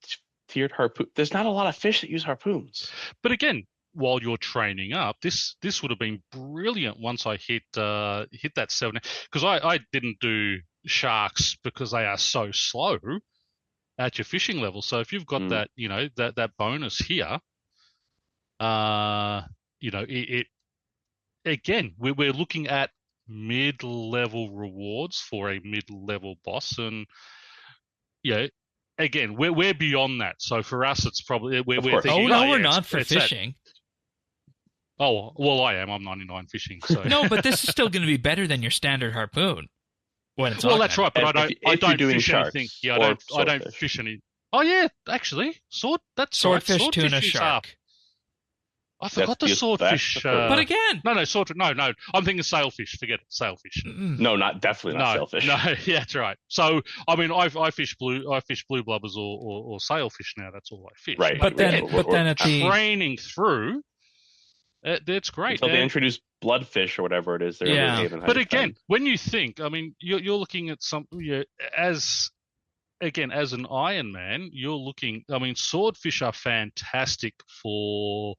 Speaker 2: tiered harpoon. There's not a lot of fish that use harpoons.
Speaker 3: But again, while you're training up, this would have been brilliant once I hit that 7, because I didn't do sharks because they are so slow at your fishing level. So if you've got that, that bonus here, it again, we're looking at mid-level rewards for a mid-level boss, and again, we're beyond that. So for us, it's probably we're thinking,
Speaker 1: we're not for fishing.
Speaker 3: Oh, well, I am. I'm 99 fishing. So.
Speaker 1: No, but this is still going to be better than your standard harpoon. When it's
Speaker 3: that's right, but I don't fish anything. Yeah, I don't fish any. Oh yeah, actually, swordfish,
Speaker 1: tuna, shark.
Speaker 3: I forgot the swordfish.
Speaker 1: But again,
Speaker 3: no, I'm thinking sailfish. Forget it, sailfish.
Speaker 2: No, definitely not sailfish.
Speaker 3: No, yeah, that's right. So I mean, I fish blue blubbers or sailfish now. That's all I fish.
Speaker 2: Right,
Speaker 1: but then at the
Speaker 3: training through. That's great.
Speaker 2: Until they introduce bloodfish or whatever it is.
Speaker 3: But again, when you think, I mean, you're looking at as an Iron Man, you're looking. I mean, swordfish are fantastic for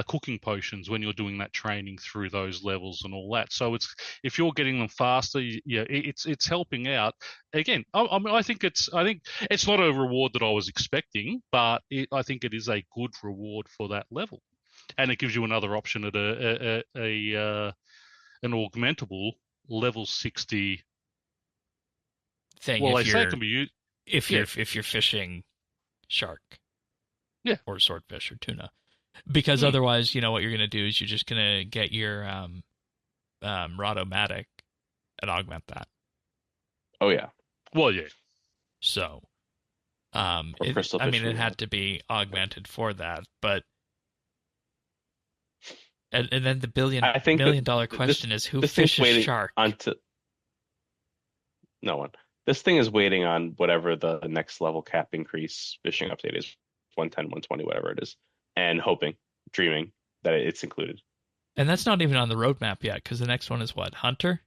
Speaker 3: cooking potions when you're doing that training through those levels and all that. So if you're getting them faster, it's helping out. Again, I think it's not a reward that I was expecting, but I think it is a good reward for that level. And it gives you another option at an augmentable level 60
Speaker 1: thing.
Speaker 3: Well, say it can be used
Speaker 1: if you're fishing shark, or swordfish or tuna, because otherwise, what you're going to do is you're just going to get your Rotomatic and augment that.
Speaker 2: Oh yeah.
Speaker 3: Well, yeah.
Speaker 1: So, it had to be augmented for that, but. And then the $1 million question is who fishes shark?
Speaker 2: No one. This thing is waiting on whatever the next level cap increase fishing update is, 110, 120, whatever it is, and dreaming that it's included.
Speaker 1: And that's not even on the roadmap yet, because the next one is what? Hunter?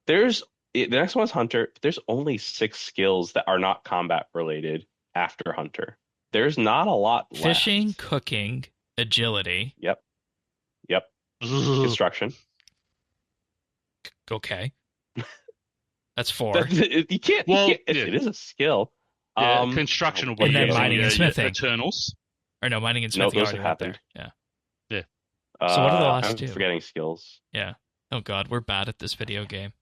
Speaker 2: The next one is Hunter. There's only 6 skills that are not combat related after Hunter. There's not a lot left.
Speaker 1: Fishing, cooking, agility.
Speaker 2: Yep. Construction.
Speaker 1: Okay. That's 4.
Speaker 2: You can't. It is a skill.
Speaker 3: Yeah, construction will be.
Speaker 1: And then mining and smithing.
Speaker 3: Eternals.
Speaker 1: Or no, mining and smithing.
Speaker 2: No, those have happened.
Speaker 1: Yeah.
Speaker 2: So
Speaker 1: what are the last 2?
Speaker 2: I'm forgetting skills.
Speaker 1: Yeah. Oh God, we're bad at this video game.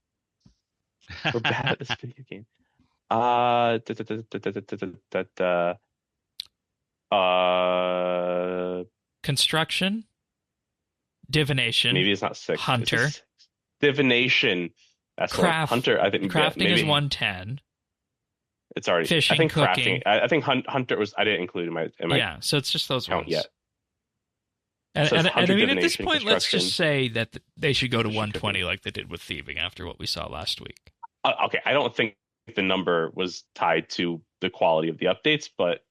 Speaker 2: We're bad at this video game.
Speaker 1: Construction. Divination.
Speaker 2: Maybe it's not 6.
Speaker 1: Hunter.
Speaker 2: Divination. That's Hunter. I think
Speaker 1: crafting is 110.
Speaker 2: It's already
Speaker 1: fishing,
Speaker 2: I think
Speaker 1: cooking.
Speaker 2: crafting. I think hunter was I didn't include in my
Speaker 1: yeah. So it's just those
Speaker 2: count
Speaker 1: ones.
Speaker 2: yet.
Speaker 1: And I mean, at this point, let's
Speaker 2: construction.
Speaker 1: just say that they should go to 120 like they did with thieving after what we saw last week.
Speaker 2: Okay, I don't think the number was tied to the quality of the updates, but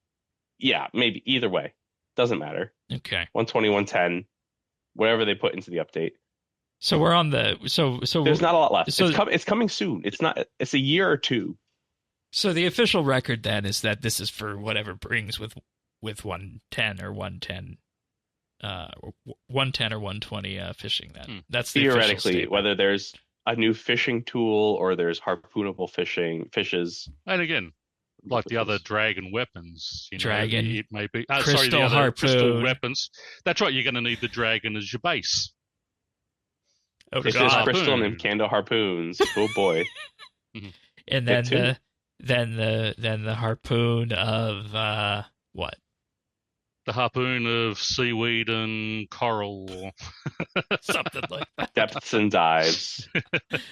Speaker 2: yeah, maybe either way. Doesn't matter.
Speaker 1: Okay.
Speaker 2: 120, 110, whatever they put into the update.
Speaker 1: So we're on the so
Speaker 2: there's not a lot left.
Speaker 1: So
Speaker 2: it's coming soon. It's a year or two.
Speaker 1: So the official record then is that this is for whatever brings with 110 or 110 110 or 120 fishing then. That's the
Speaker 2: theoretically whether there's a new fishing tool or there's harpoonable fishes.
Speaker 3: And again, like the other dragon weapons,
Speaker 1: dragon,
Speaker 3: it may be
Speaker 1: crystal
Speaker 3: the other
Speaker 1: harpoon.
Speaker 3: Crystal weapons. That's right. You're going to need the dragon as your base.
Speaker 2: Oh, if there's crystal and Kando harpoons, oh boy!
Speaker 1: And then the harpoon of what?
Speaker 3: The harpoon of seaweed and coral, or
Speaker 1: something like that.
Speaker 2: Depths and dives.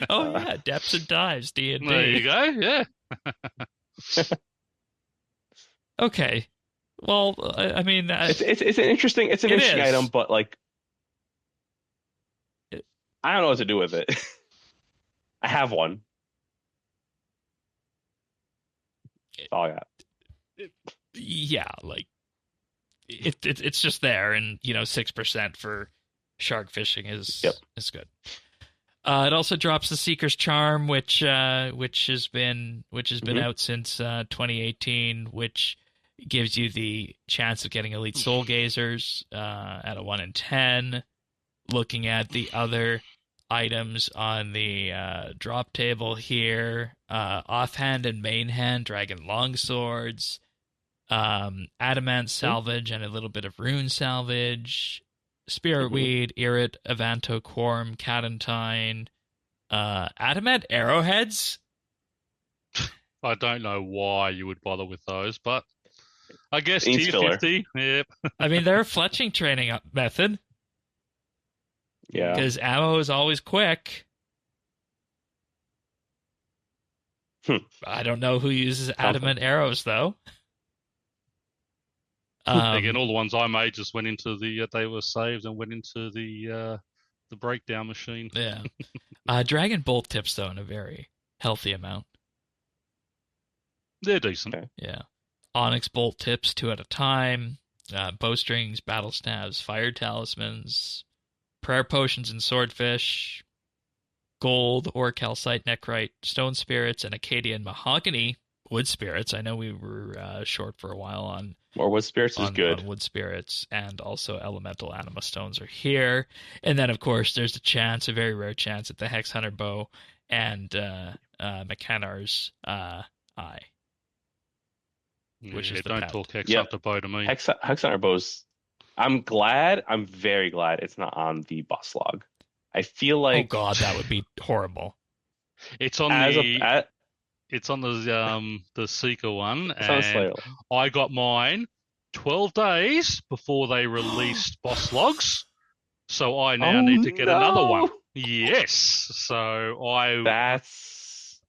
Speaker 1: Yeah, depths and dives. D&D.
Speaker 3: There you go. Yeah.
Speaker 1: Okay. Well, I mean,
Speaker 2: it's an interesting item, but like, I don't know what to do with it. I have one. That's all I got.
Speaker 1: Yeah, like it's just there, and 6% for shark fishing is good. It also drops the Seeker's Charm, which has been out since 2018, which gives you the chance of getting elite soul gazers at a 1 in 10. Looking at the other items on the drop table here, offhand and main hand dragon longswords, adamant salvage and a little bit of rune salvage, spirit weed, irit, avanto, quorum, catentine, adamant arrowheads.
Speaker 3: I don't know why you would bother with those, but I guess
Speaker 2: tier
Speaker 3: 50. Yep.
Speaker 1: I mean, they're a fletching training method.
Speaker 2: Yeah.
Speaker 1: Because ammo is always quick. I don't know who uses adamant arrows, though.
Speaker 3: Again, all the ones I made just went into they were saved and went into the breakdown machine.
Speaker 1: Yeah. Dragon bolt tips, though, in a very healthy amount.
Speaker 3: They're decent.
Speaker 2: Okay.
Speaker 1: Yeah. Onyx bolt tips 2 at a time. Bowstrings, battle staves, fire talismans, prayer potions and swordfish, gold or calcite nechrite, stone spirits, and Acadian mahogany wood spirits. I know we were short for a while on
Speaker 2: more wood spirits is good.
Speaker 1: On wood spirits, and also elemental anima stones are here. And then, of course, there's a very rare chance at the Hex Hunter bow and Mhekarnahz eye. Which is the
Speaker 3: don't
Speaker 1: pet.
Speaker 3: talk Hex Hunter bow to me.
Speaker 2: Hex Hunter bows. I'm very glad it's not on the boss log. I feel like,
Speaker 1: oh god, that would be horrible.
Speaker 3: It's on it's on the Seeker one, and I got mine 12 days before they released boss logs, so I now need to get another one. Yes, so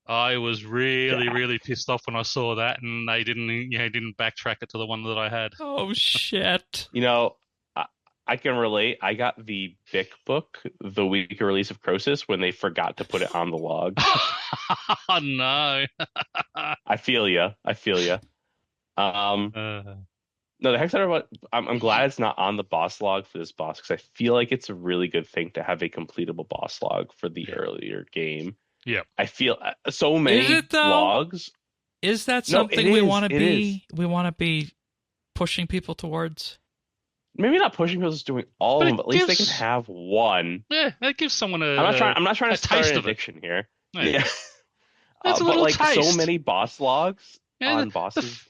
Speaker 3: I was really pissed off when I saw that, and they didn't backtrack it to the one that I had.
Speaker 1: Oh shit!
Speaker 2: I can relate. I got the Bic book the week of release of Crosis when they forgot to put it on the log.
Speaker 3: Oh no!
Speaker 2: I feel ya. No, the Hex Hunter. I'm glad it's not on the boss log for this boss, because I feel like it's a really good thing to have a completable boss log for the earlier game.
Speaker 3: Yeah,
Speaker 2: I feel so many logs.
Speaker 1: Is that something we want to be? We want to be pushing people towards.
Speaker 2: Maybe not pushing people, just doing all of them, but at least they can have one.
Speaker 3: Yeah, that gives someone a.
Speaker 2: I'm not trying to start an addiction here. Yeah.
Speaker 3: That's a
Speaker 2: but
Speaker 3: little taste.
Speaker 2: So many boss logs on bosses.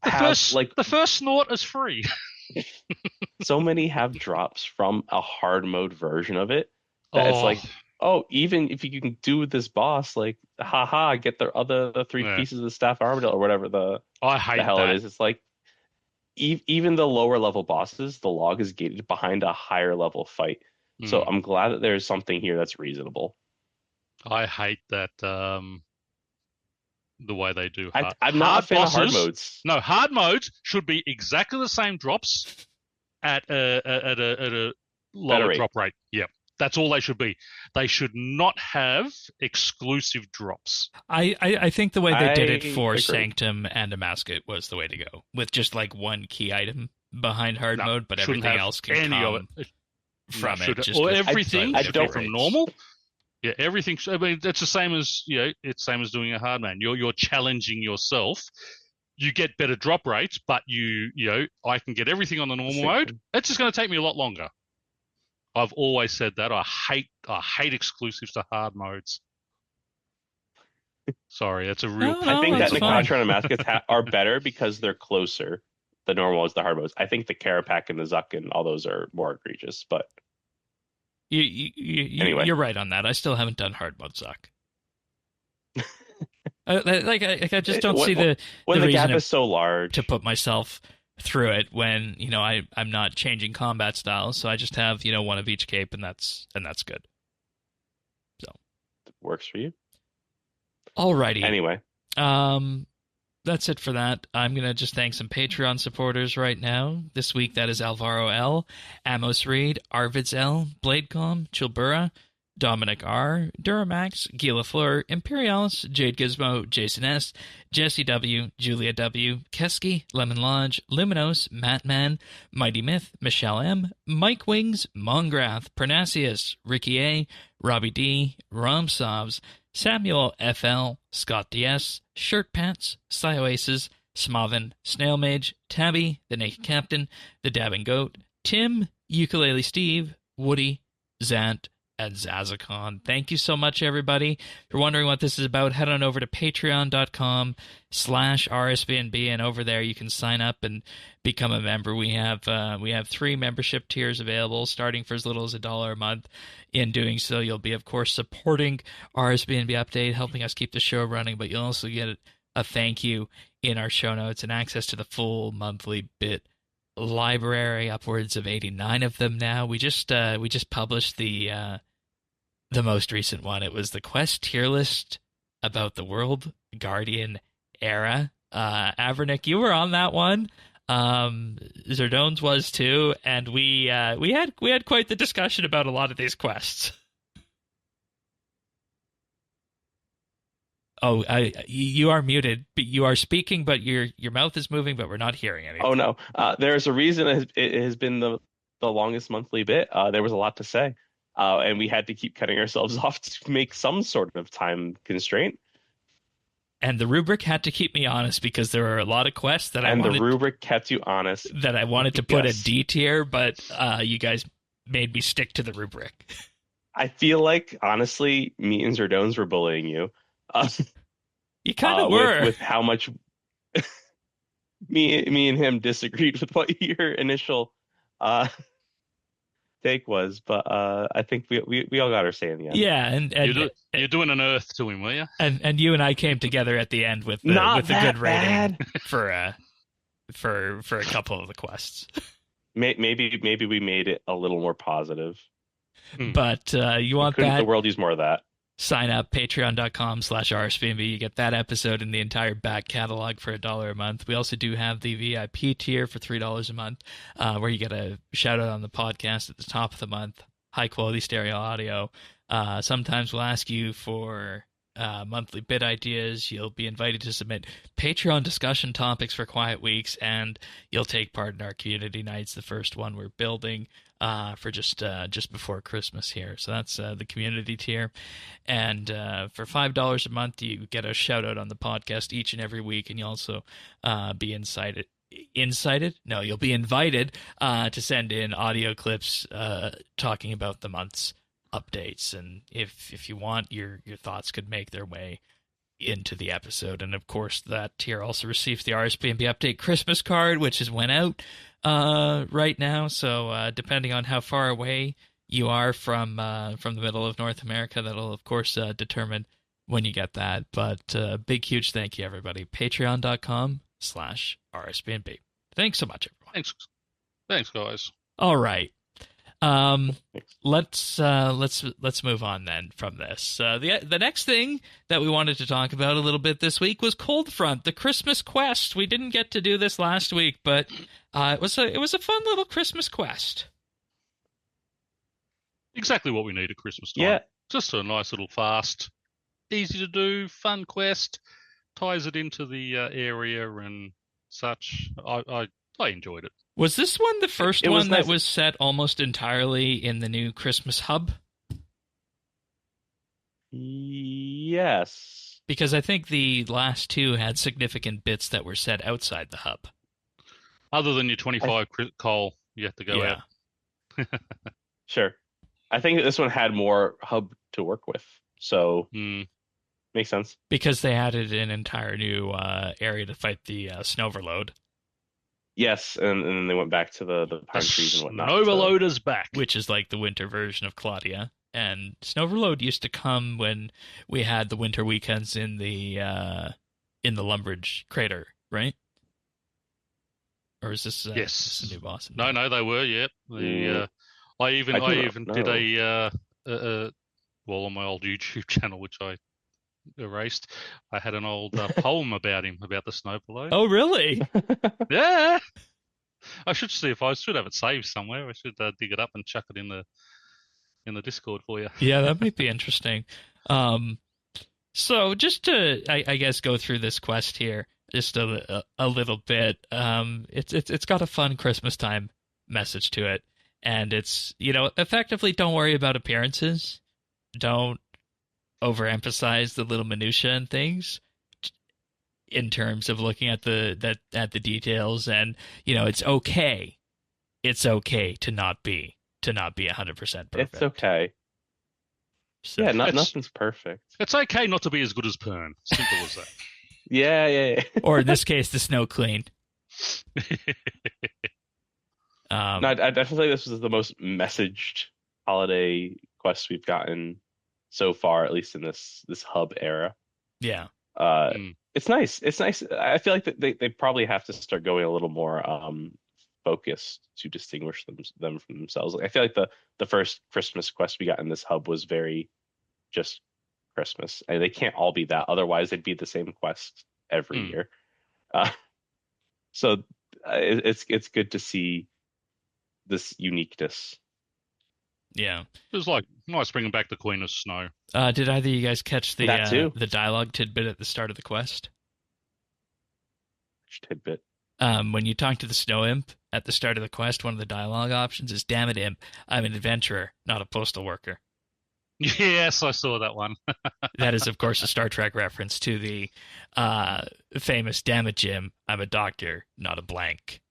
Speaker 3: The first snort is free.
Speaker 2: So many have drops from a hard mode version of it that it's like, even if you can do this boss, like, get the 3 pieces of the staff armadillo or whatever
Speaker 3: I hate
Speaker 2: the hell
Speaker 3: that.
Speaker 2: it is. It's like, even the lower level bosses, the log is gated behind a higher level fight. So I'm glad that there's something here that's reasonable.
Speaker 3: I hate that. the way they do
Speaker 2: I'm not a fan of hard modes.
Speaker 3: No, hard modes should be exactly the same drops at a lower drop rate. Yeah, that's all they should be. They should not have exclusive drops.
Speaker 1: I think the way they did it for Sanctum and Damascus was the way to go, with just like one key item behind hard mode, but everything else can come from it. Just
Speaker 3: everything from normal. Yeah, everything. I mean, it's the same as it's same as doing a hard man. You're challenging yourself. You get better drop rates, but I can get everything on the normal mode. It's just going to take me a lot longer. I've always said that. I hate exclusives to hard modes. Sorry, that's a real.
Speaker 2: I think that Mhekarnahz and Damascus are better because they're closer. The normal is the hard modes. I think the Karapak and the Zuck and all those are more egregious, but.
Speaker 1: Anyway. You're right on that. I still haven't done hard mode Zuck. I just don't see the
Speaker 2: gap is so large
Speaker 1: to put myself through it when I'm not changing combat styles, so I just have one of each cape, and that's good. So
Speaker 2: it works for you.
Speaker 1: Alrighty.
Speaker 2: Anyway,
Speaker 1: that's it for that. I'm going to just thank some Patreon supporters right now. This week, that is Alvaro L., Amos Reed, Arvids L., Bladecom, Chilbura, Dominic R., Duramax, Gila Fleur, Imperialis, Jade Gizmo, Jason S., Jesse W., Julia W., Keski, Lemon Lodge, Luminos, Mattman, Mighty Myth, Michelle M., Mike Wings, Mongrath, Parnassius, Ricky A., Robbie D., Romsovs, Samuel F.L., Scott D.S., Shirt Pants, Sioaces, Smavin, Snail Mage, Tabby, The Naked Captain, The Dabbing Goat, Tim, Ukulele Steve, Woody, Zant, and Zazakon. Thank you so much, everybody. If you're wondering what this is about, head on over to patreon.com/RSBANB, and over there you can sign up and become a member. We have 3 membership tiers available, starting for as little as $1 a month. In doing so, you'll be, of course, supporting RSBANB Update, helping us keep the show running, but you'll also get a thank you in our show notes and access to the full monthly bit library, upwards of 89 of them now. We just published the most recent one. It was the Quest tier list about the World Guardian era. Avernick, you were on that one. Zerdones was too, and we had quite the discussion about a lot of these quests. Oh, you are muted. You are speaking, but your mouth is moving, but we're not hearing anything.
Speaker 2: Oh no, there's a reason it has been the longest monthly bit. There was a lot to say, and we had to keep cutting ourselves off to make some sort of time constraint.
Speaker 1: And the rubric had to keep me honest because there are a lot of quests that
Speaker 2: the rubric kept you honest.
Speaker 1: That I wanted to put a D tier, but you guys made me stick to the rubric.
Speaker 2: I feel like, honestly, me and Zerdones were bullying you.
Speaker 1: You kind of were.
Speaker 2: With how much me and him disagreed with what your initial take was, but I think we all got our say in the end.
Speaker 1: Yeah, and
Speaker 3: you're doing an earth to him, will you?
Speaker 1: And you and I came together at the end with the good rating for a couple of the quests.
Speaker 2: Maybe we made it a little more positive.
Speaker 1: But you want
Speaker 2: Couldn't
Speaker 1: that?
Speaker 2: The world use more of that?
Speaker 1: Sign up, patreon.com/RSBANB. You get that episode and the entire back catalog for $1 a month. We also do have the VIP tier for $3 a month, where you get a shout out on the podcast at the top of the month, high quality stereo audio. Sometimes we'll ask you for monthly bit ideas. You'll be invited to submit Patreon discussion topics for Quiet Weeks, and you'll take part in our community nights. The first one we're building for just before Christmas here. So that's the community tier. And for $5 a month, you get a shout out on the podcast each and every week, and you'll also be you'll be invited to send in audio clips talking about the month's updates, and if you want, your thoughts could make their way into the episode. And of course, that tier also receives the RSBANB Update Christmas card, which has went out right now. So depending on how far away you are from the middle of North America, that'll of course determine when you get that. But big huge thank you, everybody. Patreon.com/RSBANB. Thanks so much, everyone.
Speaker 3: Thanks guys.
Speaker 1: All right. Let's move on then from this. The next thing that we wanted to talk about a little bit this week was Cold Front, the Christmas quest. We didn't get to do this last week, but it was a fun little Christmas quest.
Speaker 3: Exactly what we need at Christmas time.
Speaker 2: Yeah.
Speaker 3: Just a nice little fast, easy to do, fun quest. Ties it into the area and such. I enjoyed it.
Speaker 1: Was this one the first
Speaker 2: It was
Speaker 1: one
Speaker 2: nice.
Speaker 1: that was set almost entirely in the new Christmas hub?
Speaker 2: Yes.
Speaker 1: Because I think the last two had significant bits that were set outside the hub.
Speaker 3: Other than your 25 coal, you have to go out.
Speaker 2: Sure. I think that this one had more hub to work with, so makes sense.
Speaker 1: Because they added an entire new area to fight the Snowverload.
Speaker 2: Yes, and then they went back to the pine trees and whatnot.
Speaker 3: Snowverload is back.
Speaker 1: Which is like the winter version of Claudia. And Snowverload used to come when we had the winter weekends in the Lumbridge crater, right? Or is this
Speaker 3: yes.
Speaker 1: a new boss?
Speaker 3: No, they were, yeah. I even did a on my old YouTube channel, which I erased. I had an old poem about him, about the Snowverload.
Speaker 1: Oh, really?
Speaker 3: Yeah. I should see if I should have it saved somewhere. I should dig it up and chuck it in the Discord for you.
Speaker 1: Yeah, that might be interesting. So just to, I guess, go through this quest here just a little bit. It's got a fun Christmas time message to it, and it's, effectively, don't worry about appearances. Don't overemphasize the little minutia and things in terms of looking at the details, and it's okay to not be 100% perfect.
Speaker 2: It's okay.
Speaker 1: So,
Speaker 2: yeah, nothing's perfect.
Speaker 3: It's okay not to be as good as Pern. Simple as that.
Speaker 2: Yeah.
Speaker 1: Or in this case, the Snow Queen.
Speaker 2: No, I definitely think this was the most messaged holiday quest we've gotten so far, at least in this hub era.
Speaker 1: Yeah.
Speaker 2: It's nice. It's nice. I feel like they probably have to start going a little more focused to distinguish them from themselves. Like, I feel like the first Christmas quest we got in this hub was very just Christmas, and they can't all be that. Otherwise, they'd be the same quest every year. So it's good to see this uniqueness.
Speaker 1: Yeah.
Speaker 3: It was like nice bringing back the Queen of Snow.
Speaker 1: Did either of you guys catch the dialogue tidbit at the start of the quest?
Speaker 2: Which tidbit?
Speaker 1: When you talk to the Snow Imp at the start of the quest, one of the dialogue options is, "Damn it, Imp, I'm an adventurer, not a postal worker."
Speaker 3: Yes, I saw that one.
Speaker 1: That is, of course, a Star Trek reference to the famous, "Damn it, Jim, I'm a doctor, not a blank."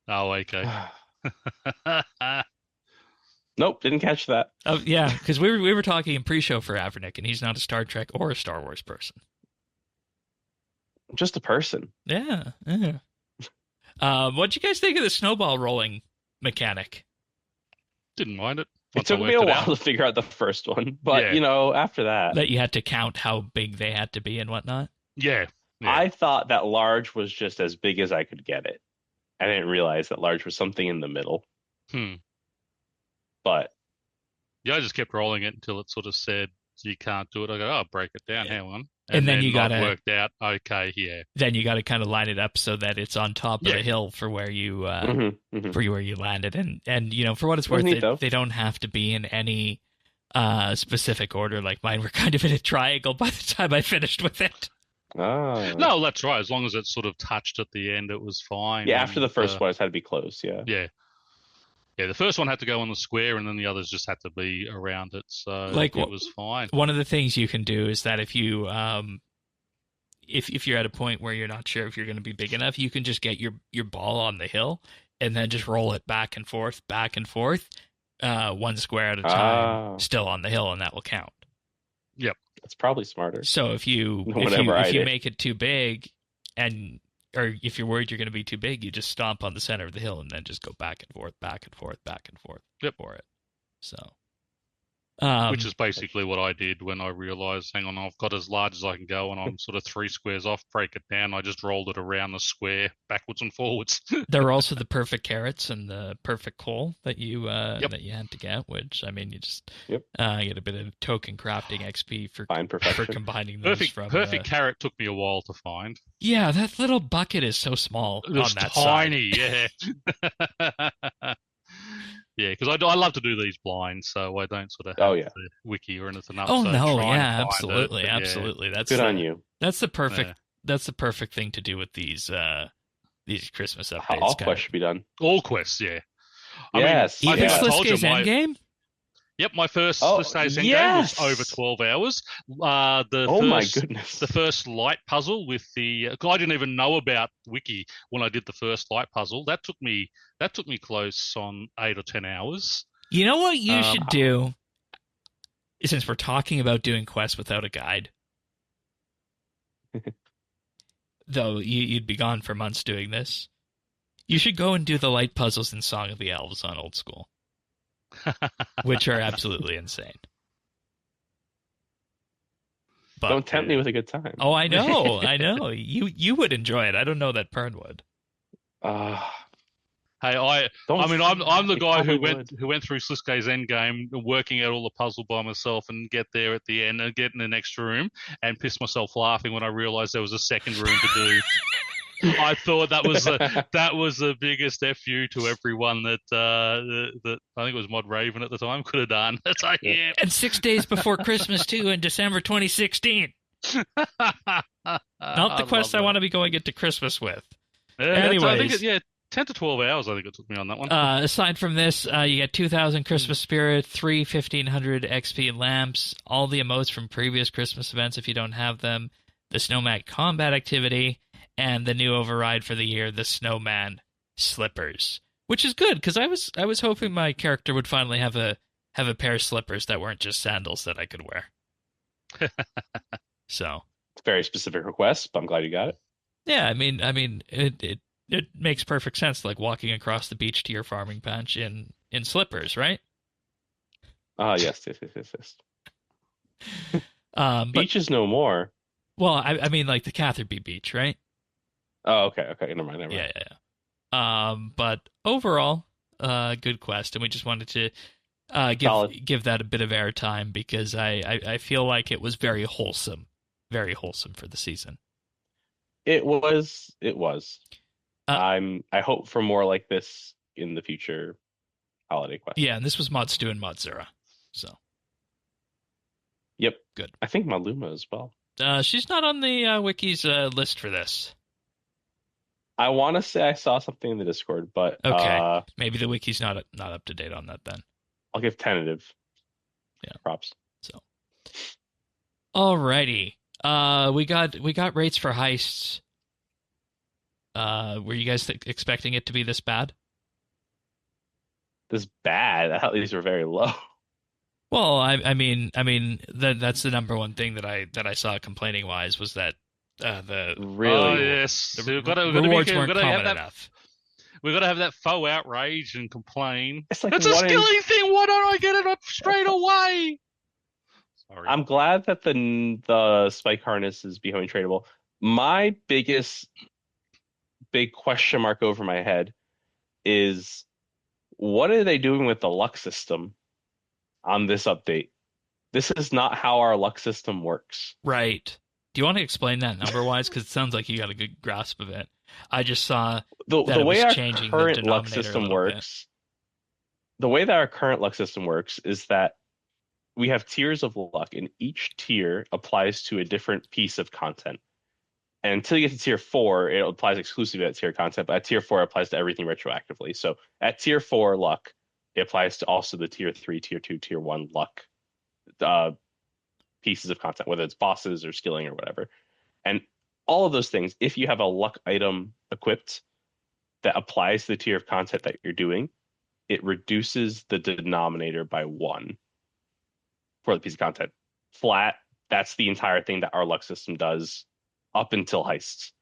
Speaker 3: Oh, okay.
Speaker 2: Nope, didn't catch that.
Speaker 1: Yeah, because we were talking in pre-show for Avernick, and he's not a Star Trek or a Star Wars person.
Speaker 2: Just a person.
Speaker 1: Yeah. What'd you guys think of the snowball rolling mechanic?
Speaker 3: Didn't mind it.
Speaker 2: It took me a while to figure out the first one, but after that
Speaker 1: you had to count how big they had to be and whatnot.
Speaker 3: Yeah.
Speaker 2: I thought that large was just as big as I could get it. I didn't realize that large was something in the middle. But
Speaker 3: yeah, I just kept rolling it until it sort of said you can't do it. I go, I'll break it down. Hang on.
Speaker 1: And then you got
Speaker 3: to worked out. Okay, yeah.
Speaker 1: Then you got to kind of line it up so that it's on top of the hill for where you where you landed. And for what it's worth, they don't have to be in any specific order. Like mine were kind of in a triangle by the time I finished with it.
Speaker 2: Oh.
Speaker 3: No, that's right. As long as it sort of touched at the end, it was fine.
Speaker 2: Yeah, after the first one, it had to be close. Yeah.
Speaker 3: Yeah, the first one had to go on the square, and then the others just had to be around it. So it was fine.
Speaker 1: One of the things you can do is that if you if you're at a point where you're not sure if you're going to be big enough, you can just get your ball on the hill and then just roll it back and forth, one square at a time, still on the hill, and that will count.
Speaker 3: Yep,
Speaker 2: that's probably smarter.
Speaker 1: So if you make it too big, or if you're worried you're going to be too big, you just stomp on the center of the hill and then just go back and forth for it. So,
Speaker 3: Which is basically what I did when I realized, hang on, I've got as large as I can go and I'm sort of 3 squares off, break it down. I just rolled it around the square backwards and forwards.
Speaker 1: There were also the perfect carrots and the perfect coal that you
Speaker 3: Yep.
Speaker 1: that you had to get, which I mean you just
Speaker 2: Yep.
Speaker 1: Get a bit of token crafting XP for
Speaker 2: Fine perfection.
Speaker 1: combining those
Speaker 3: Perfect carrot took me a while to find.
Speaker 1: Yeah, that little bucket is so small
Speaker 3: It was
Speaker 1: on that
Speaker 3: tiny,
Speaker 1: side.
Speaker 3: yeah. Yeah, because I love to do these blinds, so I don't sort of have the wiki or anything up.
Speaker 1: Oh
Speaker 3: so
Speaker 1: no,
Speaker 3: try
Speaker 1: yeah,
Speaker 3: and find
Speaker 1: absolutely,
Speaker 3: it,
Speaker 1: absolutely.
Speaker 2: That's good on you.
Speaker 1: That's the perfect thing to do with these Christmas updates.
Speaker 2: All quests should be done.
Speaker 3: All quests, yeah.
Speaker 2: Yes.
Speaker 3: I
Speaker 1: Even
Speaker 3: think I told you
Speaker 1: Endgame?
Speaker 3: Yep, my first Sliske's Endgame was over 12 hours.
Speaker 2: My goodness.
Speaker 3: The first light puzzle with the I didn't even know about Wiki when I did the first light puzzle. That took me close on 8 or 10 hours.
Speaker 1: You know what you should do? Since we're talking about doing quests without a guide. Though you'd be gone for months doing this. You should go and do the light puzzles in Song of the Elves on Old School. Which are absolutely insane. But,
Speaker 2: don't tempt me with a good time.
Speaker 1: Oh, I know, I know. You would enjoy it. I don't know that Pern would.
Speaker 3: Hey, I'm the guy who went through Sliske's Endgame, working out all the puzzle by myself, and get there at the end and get in the next room and piss myself laughing when I realised there was a second room to do. I thought that was the biggest FU to everyone that I think it was Mod Raven at the time could have done. It's like, yeah.
Speaker 1: And 6 days before Christmas too, in December 2016. Not the quest I want to be going into Christmas with. Anyways,
Speaker 3: I think 10 to 12 hours. I think it took me on that one.
Speaker 1: Aside from this, you get 2,000 Christmas Spirit, 1,500 XP and lamps, all the emotes from previous Christmas events if you don't have them, the Snowman combat activity, and the new override for the year, the Snowman slippers, which is good because I was hoping my character would finally have a pair of slippers that weren't just sandals that I could wear. So
Speaker 2: it's a very specific request, but I'm glad you got it.
Speaker 1: Yeah, I mean, it makes perfect sense, like walking across the beach to your farming patch in slippers, right?
Speaker 2: Yes. Beach is no more.
Speaker 1: Well, I mean, like the Catherby Beach, right?
Speaker 2: Oh, okay. Never mind.
Speaker 1: Yeah. But overall, good quest, and we just wanted to give that a bit of airtime because I feel like it was very wholesome for the season.
Speaker 2: It was. I hope for more like this in the future holiday quest.
Speaker 1: Yeah, and this was Mod Stu and Mod Zera, so.
Speaker 2: Yep.
Speaker 1: Good.
Speaker 2: I think Maluma as well.
Speaker 1: She's not on the wiki's list for this.
Speaker 2: I want to say I saw something in the Discord, but
Speaker 1: okay, maybe the wiki's not up to date on that then.
Speaker 2: I'll give tentative.
Speaker 1: Yeah,
Speaker 2: props.
Speaker 1: So, alrighty, we got rates for heists. Were you guys expecting it to be this bad?
Speaker 2: This bad? I thought these were very low.
Speaker 1: Well, I mean that's the number one thing that I saw complaining wise was that the
Speaker 3: yes,
Speaker 1: the rewards weren't common enough.
Speaker 3: We've got to have that faux outrage and complain.
Speaker 2: It's like
Speaker 3: a skilling thing. Why don't I get it up straight away? Sorry.
Speaker 2: I'm glad that the spike harness is becoming tradable. My big question mark over my head is what are they doing with the luck system on this update? This is not how our luck system works.
Speaker 1: Right. Do you want to explain that number-wise? Because it sounds like you got a good grasp of it. I just saw
Speaker 2: the way our current luck
Speaker 1: system
Speaker 2: works. The way that our current luck system works is that we have tiers of luck, and each tier applies to a different piece of content. And until you get to tier 4, it applies exclusively to that tier content, but at tier 4, it applies to everything retroactively. So at tier 4 luck, it applies to also the tier 3, tier 2, tier 1 luck pieces of content, whether it's bosses or skilling or whatever. And all of those things, if you have a luck item equipped that applies to the tier of content that you're doing, it reduces the denominator by 1 for the piece of content. Flat, that's the entire thing that our luck system does up until heists.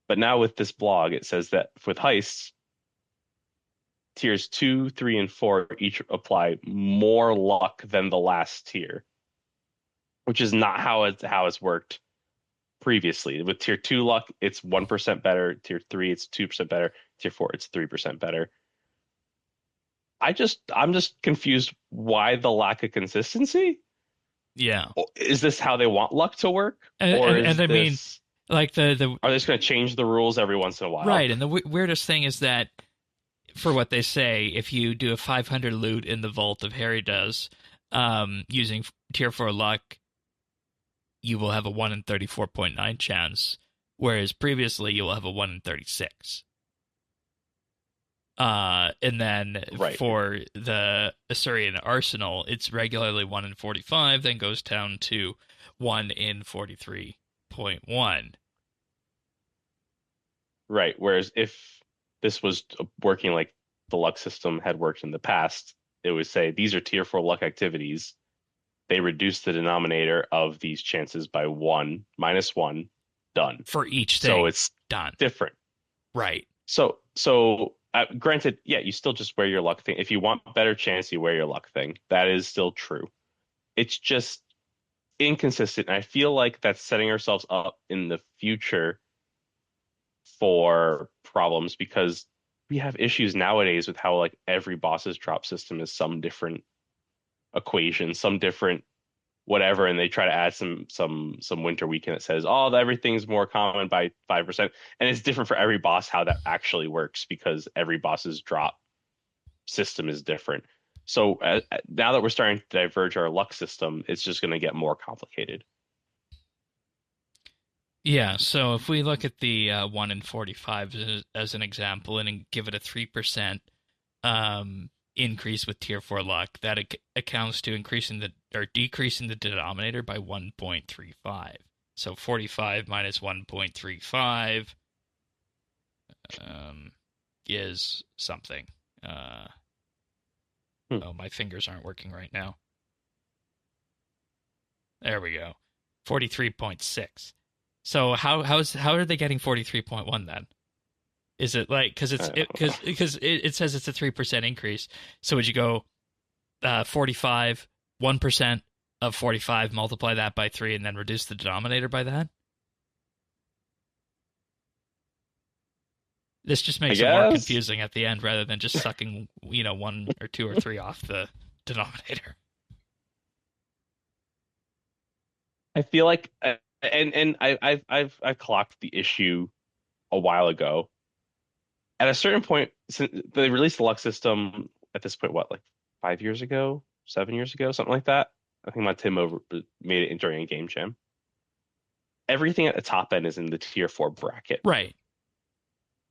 Speaker 2: But now with this blog, it says that with heists, tiers 2, 3, and 4 each apply more luck than the last tier, which is not how it's worked previously. With tier 2 luck, it's 1% better. Tier 3, it's 2% better. Tier 4, it's 3% better. I'm just confused why the lack of consistency.
Speaker 1: Yeah.
Speaker 2: Is this how they want luck to work? Or is
Speaker 1: I
Speaker 2: this,
Speaker 1: mean, like
Speaker 2: are they just going to change the rules every once in a while?
Speaker 1: Right, and the weirdest thing is that, for what they say, if you do a 500 loot in the vault of Harry does, using tier 4 luck, you will have a 1 in 34.9 chance, whereas previously you will have a 1 in 36. And then for the Assyrian Arsenal, it's regularly 1 in 45, then goes down to 1 in 43.1.
Speaker 2: Right. Whereas if this was working like the luck system had worked in the past, it would say these are tier 4 luck activities. They reduce the denominator of these chances by 1, -1, done.
Speaker 1: For each thing.
Speaker 2: So it's
Speaker 1: done.
Speaker 2: Different.
Speaker 1: Right.
Speaker 2: So granted, yeah, you still just wear your luck thing. If you want better chance, you wear your luck thing. That is still true. It's just inconsistent. I feel like that's setting ourselves up in the future for problems because we have issues nowadays with how like every boss's drop system is some different equation, some different whatever, and they try to add some winter weekend that says, oh, everything's more common by 5%, and it's different for every boss how that actually works because every boss's drop system is different. So now that we're starting to diverge our luck system, it's just going to get more complicated.
Speaker 1: Yeah, so if we look at the 1 in 45 as an example and give it a 3% increase with tier 4 luck, that accounts to decreasing the denominator by 1.35. So 45 minus 1.35 is something. Oh, my fingers aren't working right now. There we go. 43.6. So how are they getting 43.1 then? Is it like because it says it's a 3% increase? So would you go 45, 1% of 45, multiply that by 3, and then reduce the denominator by that? This just makes it more confusing at the end rather than just sucking 1 or 2 or 3 off the denominator.
Speaker 2: I feel like, and I've clocked the issue a while ago. At a certain point, since they released the luck system at this point, what, like 5 years ago, 7 years ago, something like that. I think my Tim made it during a game jam. Everything at the top end is in the tier 4 bracket,
Speaker 1: right?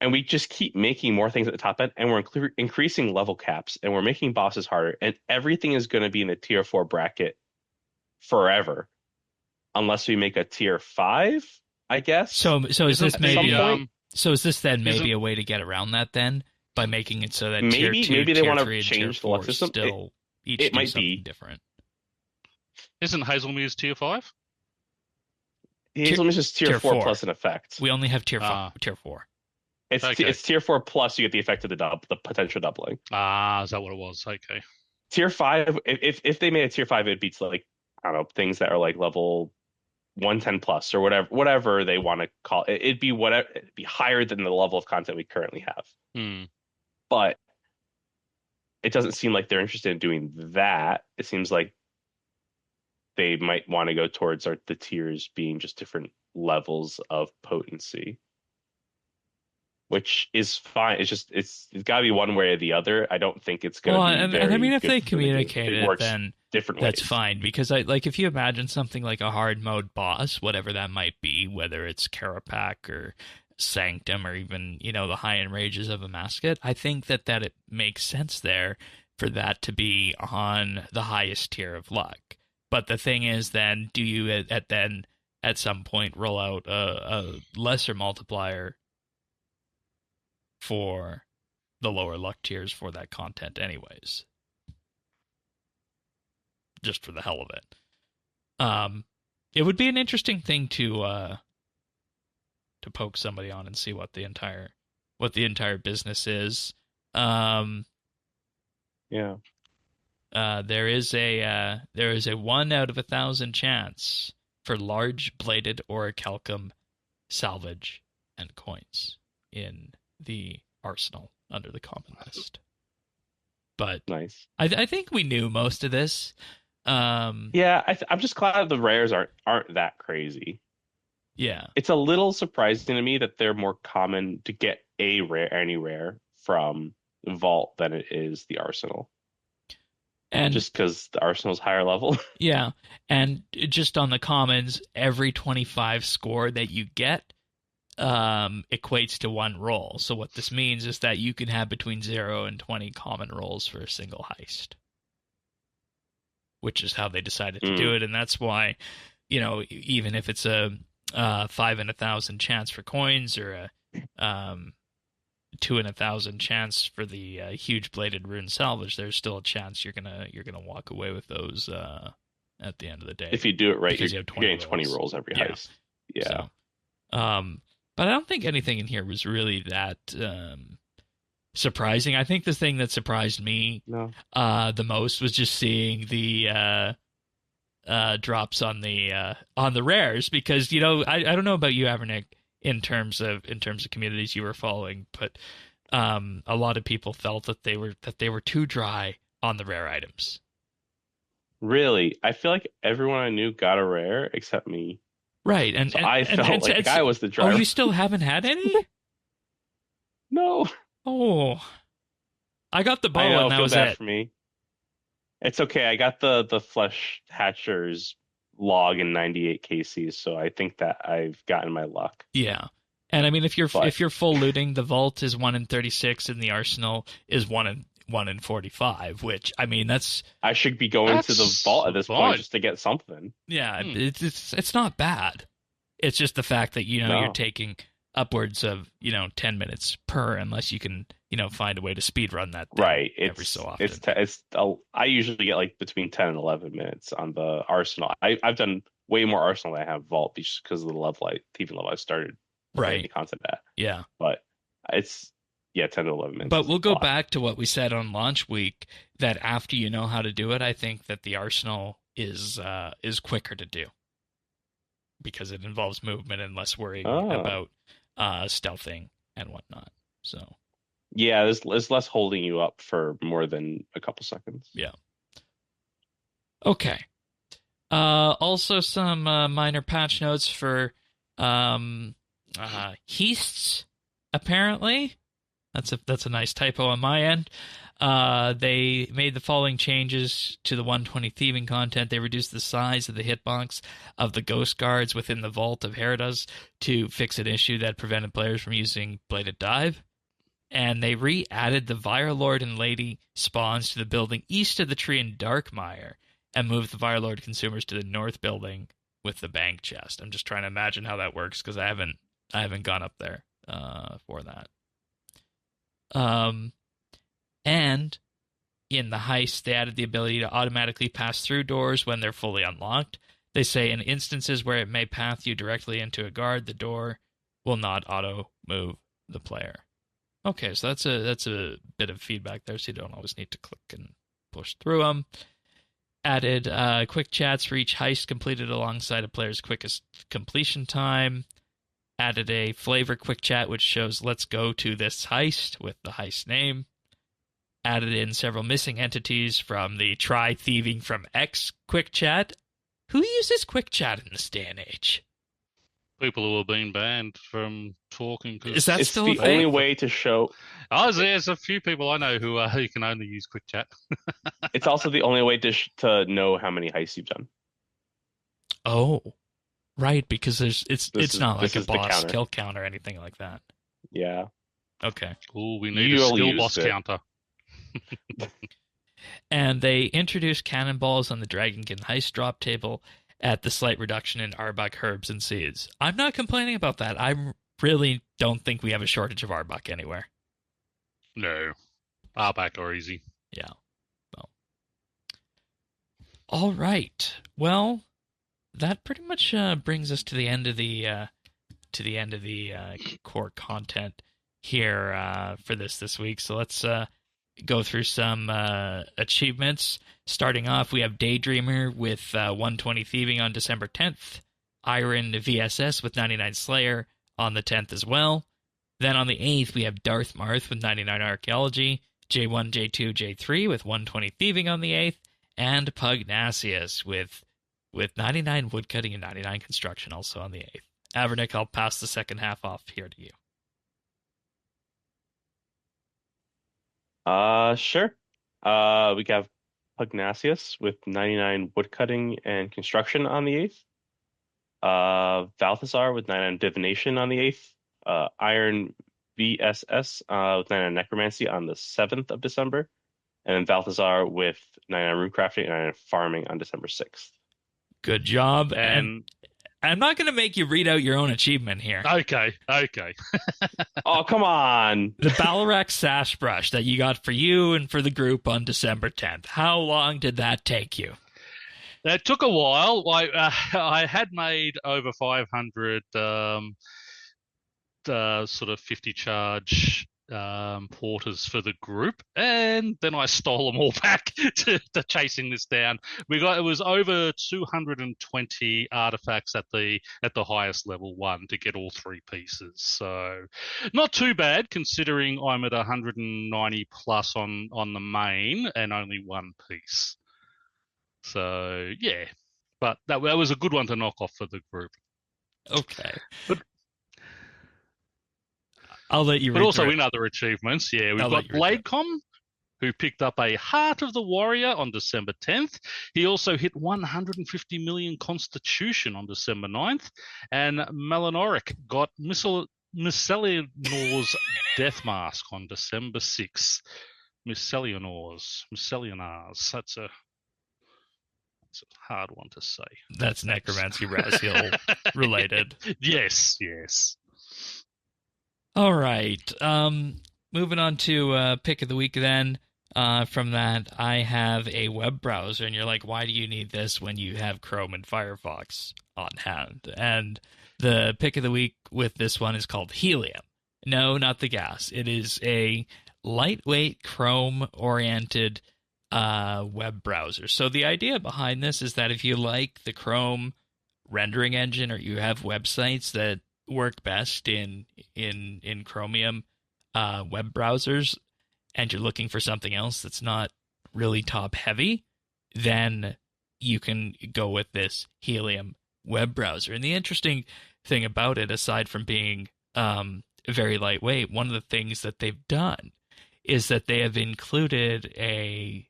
Speaker 2: And we just keep making more things at the top end, and we're increasing level caps, and we're making bosses harder, and everything is going to be in the tier 4 bracket forever, unless we make a tier 5, I guess.
Speaker 1: So is this maybe? So is this then maybe a way to get around that then by making it so that
Speaker 2: maybe
Speaker 1: tier 2,
Speaker 2: maybe they
Speaker 1: tier
Speaker 2: want
Speaker 1: 3,
Speaker 2: to change the luck system?
Speaker 1: Still each
Speaker 2: it
Speaker 1: do
Speaker 2: might
Speaker 1: something
Speaker 2: be
Speaker 1: different.
Speaker 3: Isn't Hazelmere's tier 5?
Speaker 2: Hazelmere's is tier 4 plus an effect.
Speaker 1: We only have tier 4.
Speaker 2: It's tier 4 plus you get the effect of the potential doubling.
Speaker 3: Is that what it was? Okay.
Speaker 2: Tier 5, if they made a tier 5, it beats like, I don't know, things that are like level 110 plus or whatever they want to call it. It'd be higher than the level of content we currently have. But it doesn't seem like they're interested in doing that. It seems like they might want to go towards the tiers being just different levels of potency, which is fine. It's got to be one way or the other. I don't think it's going to be very
Speaker 1: I mean, if
Speaker 2: good
Speaker 1: they
Speaker 2: for
Speaker 1: communicate
Speaker 2: the game.
Speaker 1: it, then
Speaker 2: different
Speaker 1: that's
Speaker 2: ways.
Speaker 1: fine. Because if you imagine something like a hard mode boss, whatever that might be, whether it's Carapac or Sanctum or even the high-end rages of a Mascot, I think that it makes sense there for that to be on the highest tier of luck. But the thing is, then do you at some point roll out a lesser multiplier for the lower luck tiers for that content anyways, just for the hell of it? It would be an interesting thing to poke somebody on and see what the entire business is.
Speaker 2: Yeah.
Speaker 1: There is a 1 out of 1,000 chance for large bladed orichalcum salvage and coins in the arsenal under the common list. But
Speaker 2: nice.
Speaker 1: I think we knew most of this.
Speaker 2: Yeah, I'm just glad the rares aren't that crazy.
Speaker 1: Yeah,
Speaker 2: it's a little surprising to me that they're more common to get any rare from Vault than it is the Arsenal. And just because the Arsenal's higher level.
Speaker 1: Yeah, and just on the commons, every 25 score that you get equates to 1 roll. So what this means is that you can have between 0 and 20 common rolls for a single heist, which is how they decided to do it. And that's why, even if it's a 5 in 1,000 chance for coins or a 2 in 1,000 chance for the huge bladed rune salvage, there's still a chance you're gonna walk away with those at the end of the day.
Speaker 2: If you do it right, you're getting 20 rolls every heist. Yeah.
Speaker 1: So, but I don't think anything in here was really that surprising. I think the thing that surprised me the most was just seeing the drops on the rares, because I don't know about you, Avernick, in terms of communities you were following, but a lot of people felt that they were too dry on the rare items.
Speaker 2: Really? I feel like everyone I knew got a rare except me.
Speaker 1: Right, and
Speaker 2: I felt like I was the driver.
Speaker 1: Oh, you still haven't had any?
Speaker 2: No.
Speaker 1: Oh, I got the bow, and that was
Speaker 2: bad
Speaker 1: it
Speaker 2: for me. It's okay. I got the Flesh Hatcher's log in 98 KCs, so I think that I've gotten my luck.
Speaker 1: Yeah, and I mean, if you're full looting, the vault is 1 in 36, and the arsenal is 1 in 45. Which, I mean,
Speaker 2: I should be going to the vault at this point just to get something.
Speaker 1: Yeah, it's not bad. It's just the fact that you're taking upwards of 10 minutes per, unless you can find a way to speed run that thing
Speaker 2: right
Speaker 1: every so often.
Speaker 2: I usually get like between 10 and 11 minutes on the arsenal. I've done way more arsenal than I have vault just because of the thieving level I started the content at.
Speaker 1: Yeah,
Speaker 2: but it's 10 to 11 minutes.
Speaker 1: But we'll go back to what we said on launch week, that after you know how to do it, I think that the arsenal is quicker to do, because it involves movement and less worrying about stealthing and whatnot. So
Speaker 2: yeah, there's less holding you up for more than a couple seconds.
Speaker 1: Yeah. Okay. Also some minor patch notes for heists, apparently. That's a nice typo on my end. They made the following changes to the 120 thieving content. They reduced the size of the hitbox of the ghost guards within the vault of Mhekarnahz to fix an issue that prevented players from using bladed dive. And they re-added the Virelord and Lady spawns to the building east of the tree in Darkmire, and moved the Virelord consumers to the north building with the bank chest. I'm just trying to imagine how that works, because I haven't gone up there for that. And in the heist, they added the ability to automatically pass through doors when they're fully unlocked. They say in instances where it may path you directly into a guard, the door will not auto-move the player. Okay, so that's a bit of feedback there, so you don't always need to click and push through them. Added quick chats for each heist completed alongside a player's quickest completion time. Added a flavor quick chat which shows "Let's go to this heist" with the heist name. Added in several missing entities from the "Try Thieving from X" quick chat. Who uses quick chat in this day and age?
Speaker 3: People who have been banned from talking.
Speaker 1: Is that
Speaker 2: it's
Speaker 1: still
Speaker 2: the only way to show?
Speaker 3: Oh, there's a few people I know who can only use quick chat.
Speaker 2: It's also the only way to know how many heists you've done.
Speaker 1: Oh, right, because it's not like a boss kill count or anything like that.
Speaker 2: Yeah.
Speaker 1: Okay.
Speaker 3: Oh, we need a skill boss counter.
Speaker 1: And they introduced cannonballs on the Dragonkin Heist Drop table at the slight reduction in Arbok herbs and seeds. I'm not complaining about that. I really don't think we have a shortage of Arbok anywhere.
Speaker 3: No. Arbok are easy.
Speaker 1: Yeah. Well. All right. Well, that pretty much brings us to the end of the core content here for this week. So let's go through some achievements. Starting off, we have Daydreamer with 120 Thieving on December 10th. Iron VSS with 99 Slayer on the 10th as well. Then on the 8th, we have Darth Marth with 99 Archaeology, J1, J2, J3 with 120 Thieving on the 8th, and Pugnacious with 99 Woodcutting and 99 Construction also on the 8th. Avernick, I'll pass the second half off here to you.
Speaker 2: Sure. We have Pugnacious with 99 Woodcutting and Construction on the 8th. Balthazar with 99 Divination on the 8th. Iron VSS with 99 Necromancy on the 7th of December. And then Balthazar with 99 Runecrafting and 99 Farming on December 6th.
Speaker 1: Good job. And I'm not going to make you read out your own achievement here.
Speaker 3: Okay.
Speaker 2: Oh, come on.
Speaker 1: The Balarac Sash Brush that you got for you and for the group on December 10th. How long did that take you?
Speaker 3: That took a while. I had made over 500 sort of 50 charge porters for the group, and then I stole them all back to chasing this down. It was over 220 artifacts at the highest level 1 to get all 3 pieces. So not too bad considering I'm at 190 plus on the main and only 1 piece. So yeah, but that was a good one to knock off for the group.
Speaker 1: Okay.
Speaker 3: But
Speaker 1: I'll let you read.
Speaker 3: But also
Speaker 1: through
Speaker 3: in other achievements, yeah, we've got Bladecom, who picked up a Heart of the Warrior on December 10th. He also hit 150 million Constitution on December 9th. And Melanoric got Miscellanor's Death Mask on December 6th. Miscellanor's. That's a hard one to say.
Speaker 1: That's Necromancy Raziel related.
Speaker 3: Yes.
Speaker 1: All right. Moving on to pick of the week then. From that, I have a web browser, and you're like, why do you need this when you have Chrome and Firefox on hand? And the pick of the week with this one is called Helium. No, not the gas. It is a lightweight Chrome-oriented web browser. So the idea behind this is that if you like the Chrome rendering engine, or you have websites that work best in Chromium web browsers, and you're looking for something else that's not really top heavy, then you can go with this Helium web browser. And the interesting thing about it, aside from being very lightweight, one of the things that they've done is that they have included a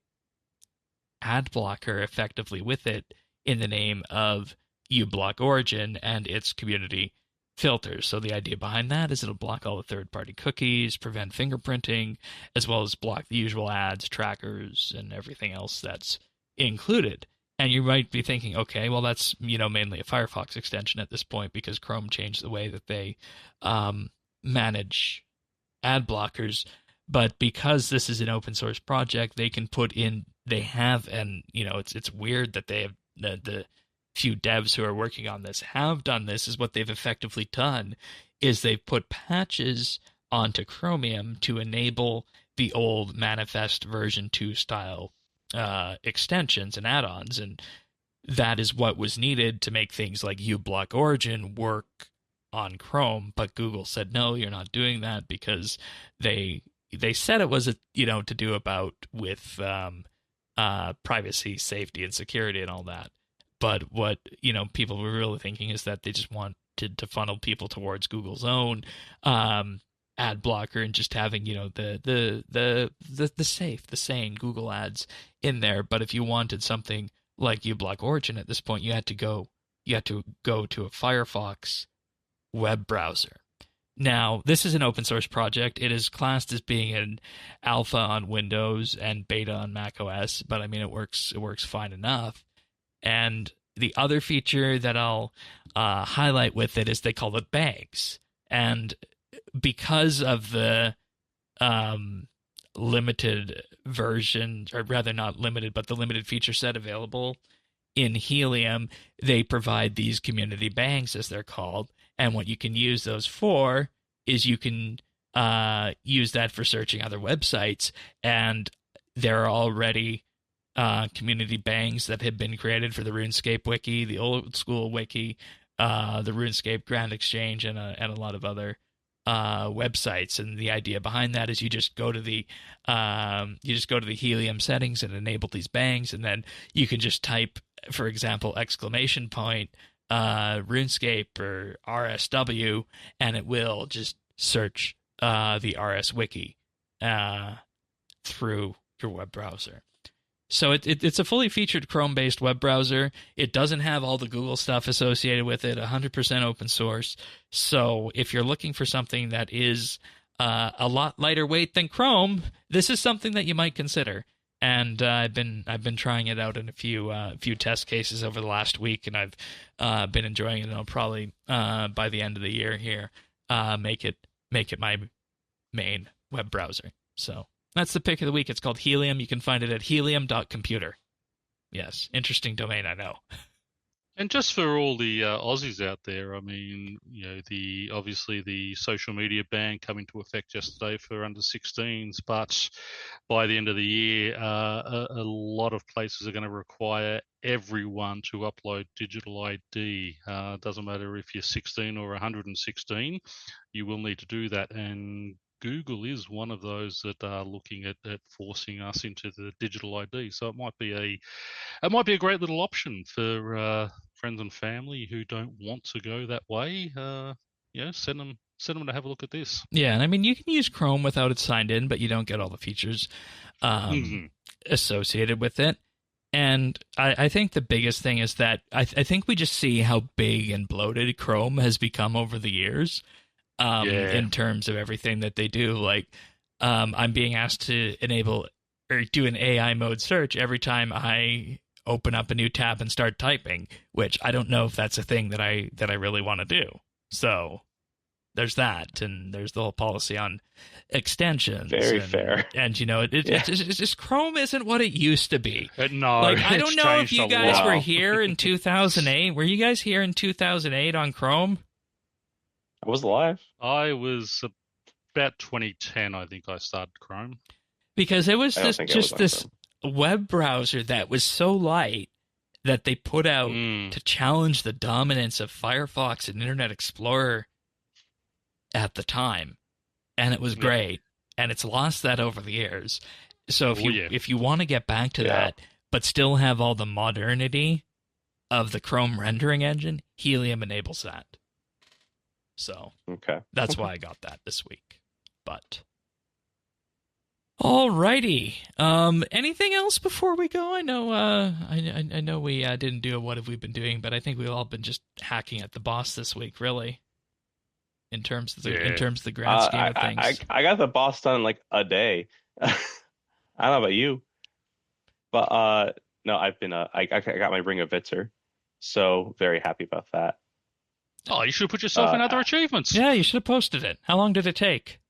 Speaker 1: ad blocker effectively with it in the name of uBlock Origin and its community filters. So the idea behind that is it'll block all the third-party cookies, prevent fingerprinting, as well as block the usual ads, trackers, and everything else that's included. And you might be thinking, okay, well, that's mainly a Firefox extension at this point, because Chrome changed the way that they manage ad blockers. But because this is an open source project, they can put in, they have, and it's weird that they have the few devs who are working on this have done this, is what they've effectively done is they've put patches onto Chromium to enable the old Manifest version 2 style extensions and add-ons, and that is what was needed to make things like uBlock Origin work on Chrome. But Google said, no, you're not doing that, because they said it was to do about with privacy, safety, and security and all that. But what people were really thinking is that they just wanted to funnel people towards Google's own ad blocker, and just having the safe, the sane Google ads in there. But if you wanted something like uBlock Origin at this point, you had to go to a Firefox web browser. Now, this is an open source project. It is classed as being an alpha on Windows and beta on Mac OS, but I mean it works fine enough. And the other feature that I'll highlight with it is they call it bags. And because of the limited version, or rather not limited, but the limited feature set available in Helium, they provide these community bags, as they're called. And what you can use those for is you can use that for searching other websites, and there are already community bangs that have been created for the RuneScape wiki, the old school wiki, the RuneScape Grand Exchange, and a lot of other websites. And the idea behind that is you just go to the Helium settings and enable these bangs, and then you can just type, for example, ! RuneScape or RSW, and it will just search the RS wiki through your web browser. So it's a fully featured Chrome-based web browser. It doesn't have all the Google stuff associated with it, 100% open source. So if you're looking for something that is a lot lighter weight than Chrome, this is something that you might consider. And I've been trying it out in a few test cases over the last week, and I've been enjoying it. And I'll probably by the end of the year here make it my main web browser. So that's the pick of the week. It's called Helium. You can find it at helium.computer. Yes, interesting domain, I know.
Speaker 3: And just for all the Aussies out there, I mean, obviously the social media ban come into effect yesterday for under 16s, but by the end of the year, a lot of places are going to require everyone to upload digital ID. Doesn't matter if you're 16 or 116, you will need to do that. And Google is one of those that are looking at forcing us into the digital ID. So it might be a great little option for friends and family who don't want to go that way. Send them to have a look at this.
Speaker 1: Yeah, and I mean, you can use Chrome without it signed in, but you don't get all the features associated with it. And I think the biggest thing is that I think we just see how big and bloated Chrome has become over the years. In terms of everything that they do. Like, I'm being asked to enable or do an AI mode search every time I open up a new tab and start typing, which I don't know if that's a thing that I really want to do. So there's that, and there's the whole policy on extensions.
Speaker 2: Very fair.
Speaker 1: And it's just Chrome isn't what it used to be.
Speaker 3: No,
Speaker 1: like, I don't know if you guys were here in 2008. Were you guys here in 2008 on Chrome?
Speaker 2: I was alive.
Speaker 3: I was about 2010, I think I started Chrome.
Speaker 1: Because it was just this web browser that was so light that they put out to challenge the dominance of Firefox and Internet Explorer at the time. And it was great. And it's lost that over the years. So if you want to get back to that, but still have all the modernity of the Chrome rendering engine, Helium enables that. So that's why I got that this week. But alrighty, anything else before we go? I know, I know we didn't do a what have we been doing, but I think we've all been just hacking at the boss this week, really. In terms of the grand scheme of things,
Speaker 2: I got the boss done in like a day. I don't know about you, but no, I've been I got my Ring of Vitzer, so very happy about that.
Speaker 3: Oh, you should have put yourself in other achievements.
Speaker 1: Yeah, you should have posted it. How long did it take?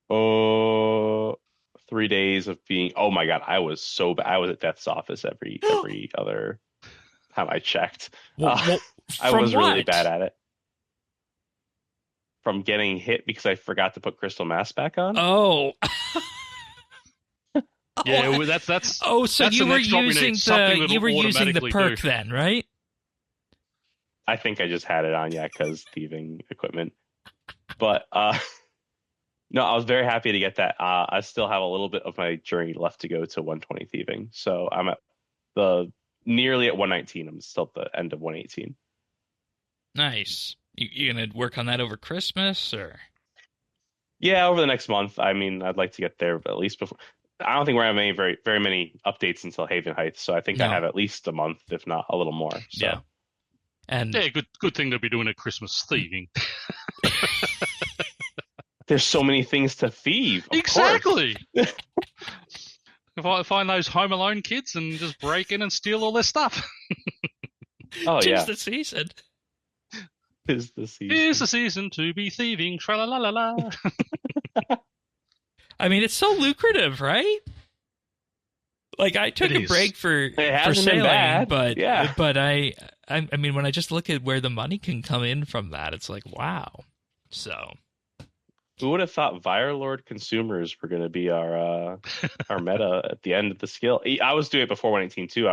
Speaker 2: 3 days of being. Oh my god, I was so bad. I was at death's office every other time I checked. I was really bad at it. From getting hit because I forgot to put Crystal Mask back on.
Speaker 1: Oh.
Speaker 3: Yeah, that's.
Speaker 1: Oh, so
Speaker 3: that's
Speaker 1: you were using the perk then, right?
Speaker 2: I think I just had it on, because thieving equipment. But no, I was very happy to get that. I still have a little bit of my journey left to go to 120 thieving, so I'm at nearly at 119. I'm still at the end of 118.
Speaker 1: Nice. You gonna work on that over Christmas, or?
Speaker 2: Yeah, over the next month. I mean, I'd like to get there, but at least before. I don't think we're having very very many updates until Haven Heights, so I think I have at least a month, if not a little more. So.
Speaker 1: Yeah. And
Speaker 3: good thing to be doing at Christmas thieving.
Speaker 2: There's so many things to thieve.
Speaker 3: Exactly. If I find those Home Alone kids and just break in and steal all their stuff.
Speaker 2: Oh, yeah.
Speaker 1: Tis the season.
Speaker 2: Tis the season.
Speaker 3: Tis the season to be thieving. Tra-la-la-la-la.
Speaker 1: I mean, it's so lucrative, right? Like, I took a break for sailing, but I mean, when I just look at where the money can come in from that, it's like, wow. So,
Speaker 2: Who would have thought Virelord consumers were going to be our meta at the end of the skill? I was doing it before 118 too.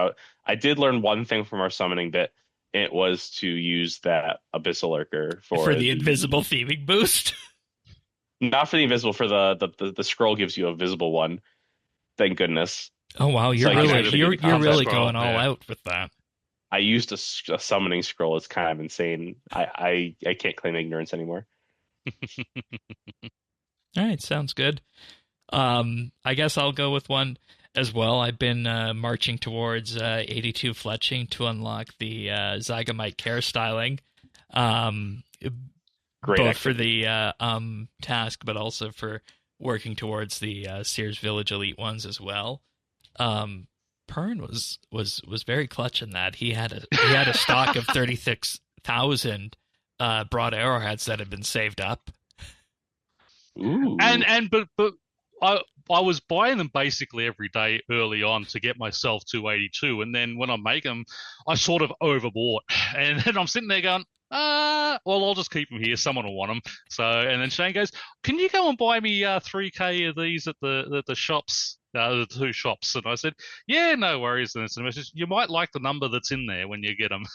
Speaker 2: I did learn one thing from our summoning bit. It was to use that Abyssal Lurker for
Speaker 1: the invisible thieving boost.
Speaker 2: Not for the invisible, for the scroll gives you a visible one. Thank goodness.
Speaker 1: Oh wow, you're really going all out with that.
Speaker 2: I used a summoning scroll. It's kind of insane. I can't claim ignorance anymore.
Speaker 1: All right, sounds good. I guess I'll go with one as well. I've been marching towards 82 fletching to unlock the Zygamite care styling.
Speaker 2: Great
Speaker 1: both
Speaker 2: activity.
Speaker 1: for the task, but also for working towards the Sears Village Elite ones as well. Pern was very clutch in that. He had a stock of 36,000 broad arrowheads that had been saved up.
Speaker 2: Ooh.
Speaker 3: But I was buying them basically every day early on to get myself to 82, and then when I make them, I sort of overbought, and then I'm sitting there going, well, I'll just keep them here. Someone will want them. So, and then Shane goes, "Can you go and buy me 3K of these at the shops, the two shops?" And I said, "Yeah, no worries." And it's a message. You might like the number that's in there when you get them.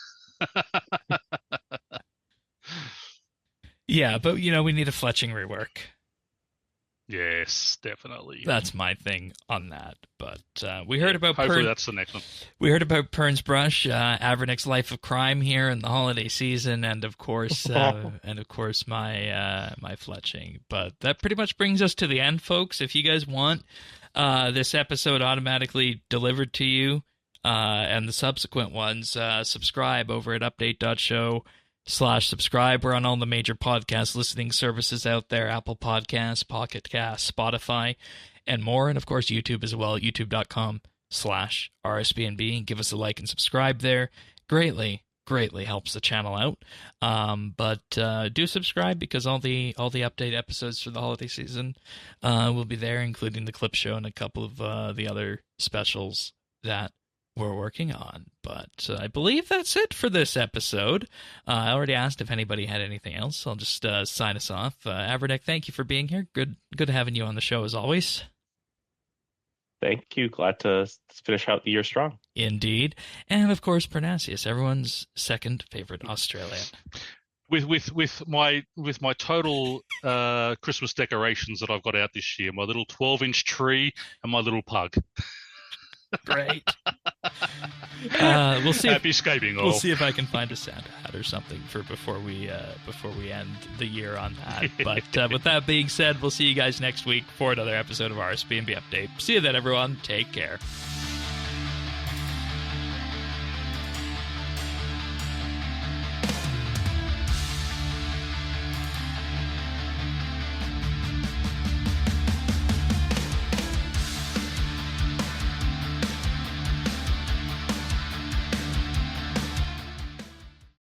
Speaker 1: Yeah, but we need a fletching rework.
Speaker 3: Yes, definitely.
Speaker 1: That's my thing on that. But we heard about
Speaker 3: hopefully that's the next one.
Speaker 1: We heard about Pern's Brush, Avernex's Life of Crime here in the holiday season, and of course, my fletching. But that pretty much brings us to the end, folks. If you guys want this episode automatically delivered to you and the subsequent ones, subscribe over at update.show/subscribe. We're on all the major podcast listening services out there: Apple Podcasts, Pocket Cast, Spotify, and more. And of course, YouTube as well at youtube.com/RSBANB. Give us a like and subscribe there. Greatly helps the channel out. But do subscribe, because all the update episodes for the holiday season will be there, including the clip show and a couple of the other specials that we're working on. But I believe that's it for this episode. I already asked if anybody had anything else, so I'll just sign us off. Avernec, thank you for being here. Good having you on the show as always.
Speaker 2: Thank you. Glad to finish out the year strong.
Speaker 1: Indeed. And of course, Parnassius, everyone's second favorite Australian.
Speaker 3: With my total Christmas decorations that I've got out this year, my little 12-inch tree and my little pug.
Speaker 1: Great. We'll see.
Speaker 3: Happy escaping all.
Speaker 1: We'll see if I can find a Santa hat or something for before we end the year on that. But with that being said, we'll see you guys next week for another episode of RSBANB Update. See you then, everyone. Take care.